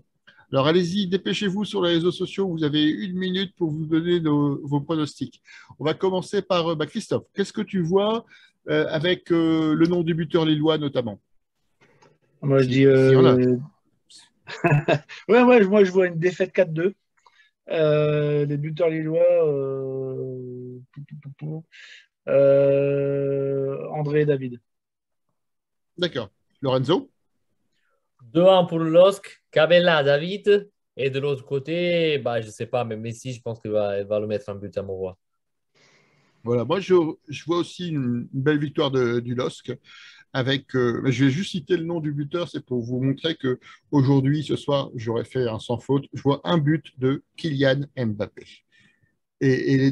Alors allez-y, dépêchez-vous sur les réseaux sociaux. Vous avez 1 minute pour vous donner vos pronostics. On va commencer par Christophe. Qu'est-ce que tu vois avec le nom du buteur lillois notamment?
Moi, je dis.
S'il y en a.
Moi, je vois une défaite 4-2. Les buteurs lillois. André et David.
D'accord. Lorenzo?
2-1 pour le LOSC, Cabella, David. Et de l'autre côté, bah, je ne sais pas, mais Messi, je pense il va le mettre un but à Mauroy.
Voilà, moi je vois aussi une belle victoire du LOSC avec, je vais juste citer le nom du buteur, c'est pour vous montrer que aujourd'hui, ce soir, j'aurais fait un sans faute. Je vois un but de Kylian Mbappé. Et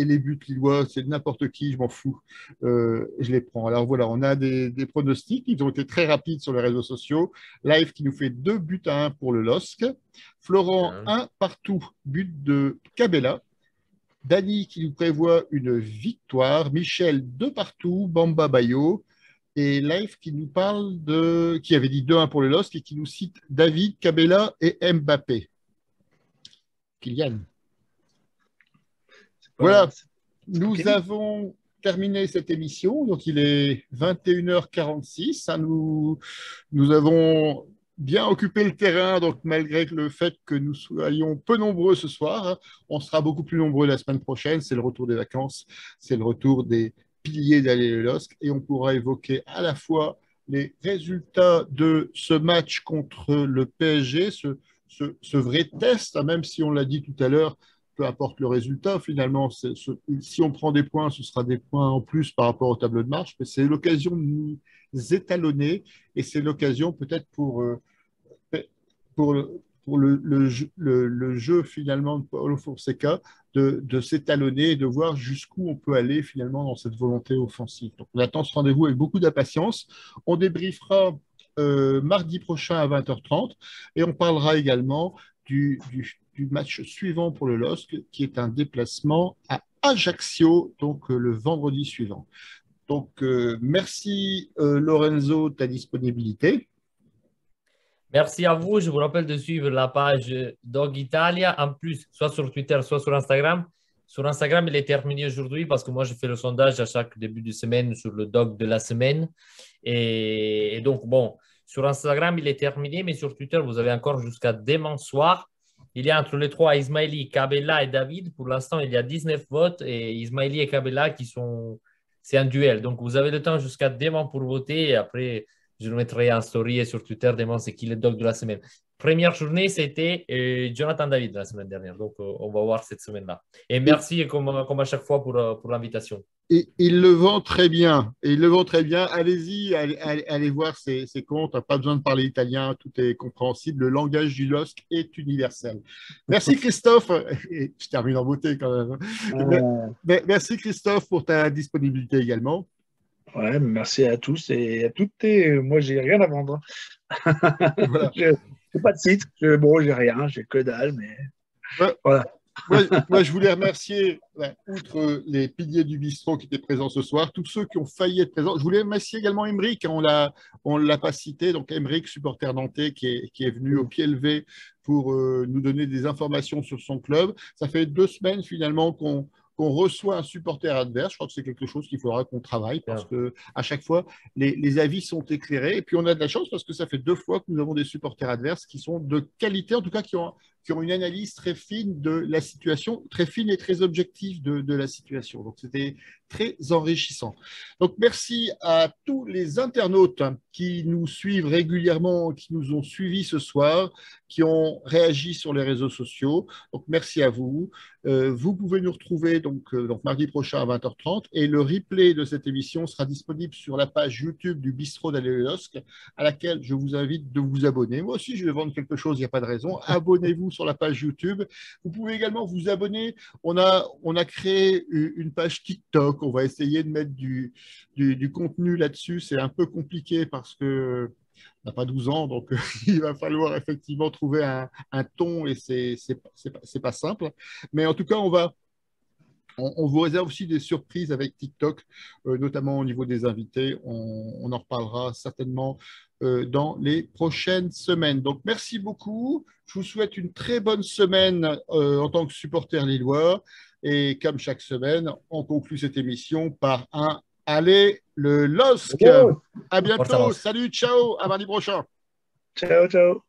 les buts lillois, c'est n'importe qui, je m'en fous. Je les prends. Alors voilà, on a des pronostics, ils ont été très rapides sur les réseaux sociaux. Live qui nous fait 2-1 pour le LOSC. Florent,
Hein.
1 partout, but de Cabella. Dany qui nous prévoit une victoire. Michel, 2 partout, Bamba Bayo. Et Life qui nous parle qui avait dit 2-1 pour le LOSC et qui nous cite David, Cabella et Mbappé. Kylian. Voilà, nous
Kevin.
avons terminé cette émission. Donc il est 21h46. Hein, nous avons bien occupé le terrain, donc malgré le fait que nous soyons peu nombreux ce soir, hein, on sera beaucoup plus nombreux la semaine prochaine. C'est le retour des vacances, c'est le retour des piliers d'aller le LOSC et on pourra évoquer à la fois les résultats de ce match contre le PSG, ce vrai test, hein, même si on l'a dit tout à l'heure, peu importe le résultat, finalement, si on prend des points, ce sera des points en plus par rapport au tableau de marche, mais c'est l'occasion de nous étalonner et c'est l'occasion peut-être pour, le jeu finalement de Paulo Fonseca de s'étalonner et de voir jusqu'où on peut aller finalement dans cette volonté offensive. Donc on attend ce rendez-vous avec beaucoup d'impatience. On débriefera mardi prochain à 20h30 et on parlera également du match suivant pour le LOSC qui est un déplacement à Ajaccio, donc le vendredi suivant. Donc, merci Lorenzo de ta disponibilité.
Merci à vous. Je vous rappelle de suivre la page Dog Italia, en plus, soit sur Twitter, soit sur Instagram. Sur Instagram, il est terminé aujourd'hui parce que moi, je fais le sondage à chaque début de semaine sur le dog de la semaine. Et donc, bon, sur Instagram, il est terminé, mais sur Twitter, vous avez encore jusqu'à demain soir. Il y a entre les trois, Ismaili, Kabela et David. Pour l'instant, il y a 19 votes et Ismaili et Kabela qui sont… C'est un duel. Donc, vous avez le temps jusqu'à demain pour voter et après… Je le mettrai en story et sur Twitter demain, c'est qui le dog de la semaine. Première journée, c'était Jonathan David la semaine dernière. Donc, on va voir cette semaine-là. Et merci, comme à chaque fois, pour l'invitation.
Et il le vend très bien. Et il le vend très bien. Allez-y, allez voir ses comptes. Pas besoin de parler italien, tout est compréhensible. Le langage du LOSC est universel. Merci Christophe. Et je termine en beauté quand même. Merci Christophe pour ta disponibilité également.
Ouais, merci à tous et à toutes. Et moi, j'ai rien à vendre.
Voilà.
J'ai pas de site. Bon, j'ai rien, j'ai que dalle, mais
ouais.
Voilà.
Moi, je voulais remercier, outre les piliers du bistrot qui étaient présents ce soir, tous ceux qui ont failli être présents. Je voulais remercier également Aymeric, on ne l'a pas cité, donc Aymeric, supporter nantais, qui est venu au pied levé pour nous donner des informations sur son club. Ça fait 2 semaines finalement qu'on reçoit un supporter adverse. Je crois que c'est quelque chose qu'il faudra qu'on travaille parce qu'à chaque fois, les avis sont éclairés. Et puis, on a de la chance parce que ça fait 2 fois que nous avons des supporters adverses qui sont de qualité, en tout cas qui ont une analyse très fine de la situation, très fine et très objective de la situation. Donc, c'était très enrichissant. Donc, merci à tous les internautes qui nous suivent régulièrement, qui nous ont suivis ce soir, qui ont réagi sur les réseaux sociaux. Donc, merci à vous. Vous pouvez nous retrouver donc mardi prochain à 20h30 et le replay de cette émission sera disponible sur la page YouTube du Bistrot d'Alé-le-Losc à laquelle je vous invite de vous abonner. Moi aussi, je vais vendre quelque chose, il n'y a pas de raison. Abonnez-vous sur la page YouTube. Vous pouvez également vous abonner. On a créé une page TikTok. On va essayer de mettre du contenu là-dessus. C'est un peu compliqué parce que on n'a pas 12 ans, donc il va falloir effectivement trouver un ton et c'est pas simple. Mais en tout cas, on vous réserve aussi des surprises avec TikTok, notamment au niveau des invités. On en reparlera certainement dans les prochaines semaines. Donc, merci beaucoup. Je vous souhaite une très bonne semaine en tant que supporter lillois. Et comme chaque semaine, on conclut cette émission par un Allez le LOSC. À bientôt. Salut, ciao. À mardi prochain.
Ciao, ciao.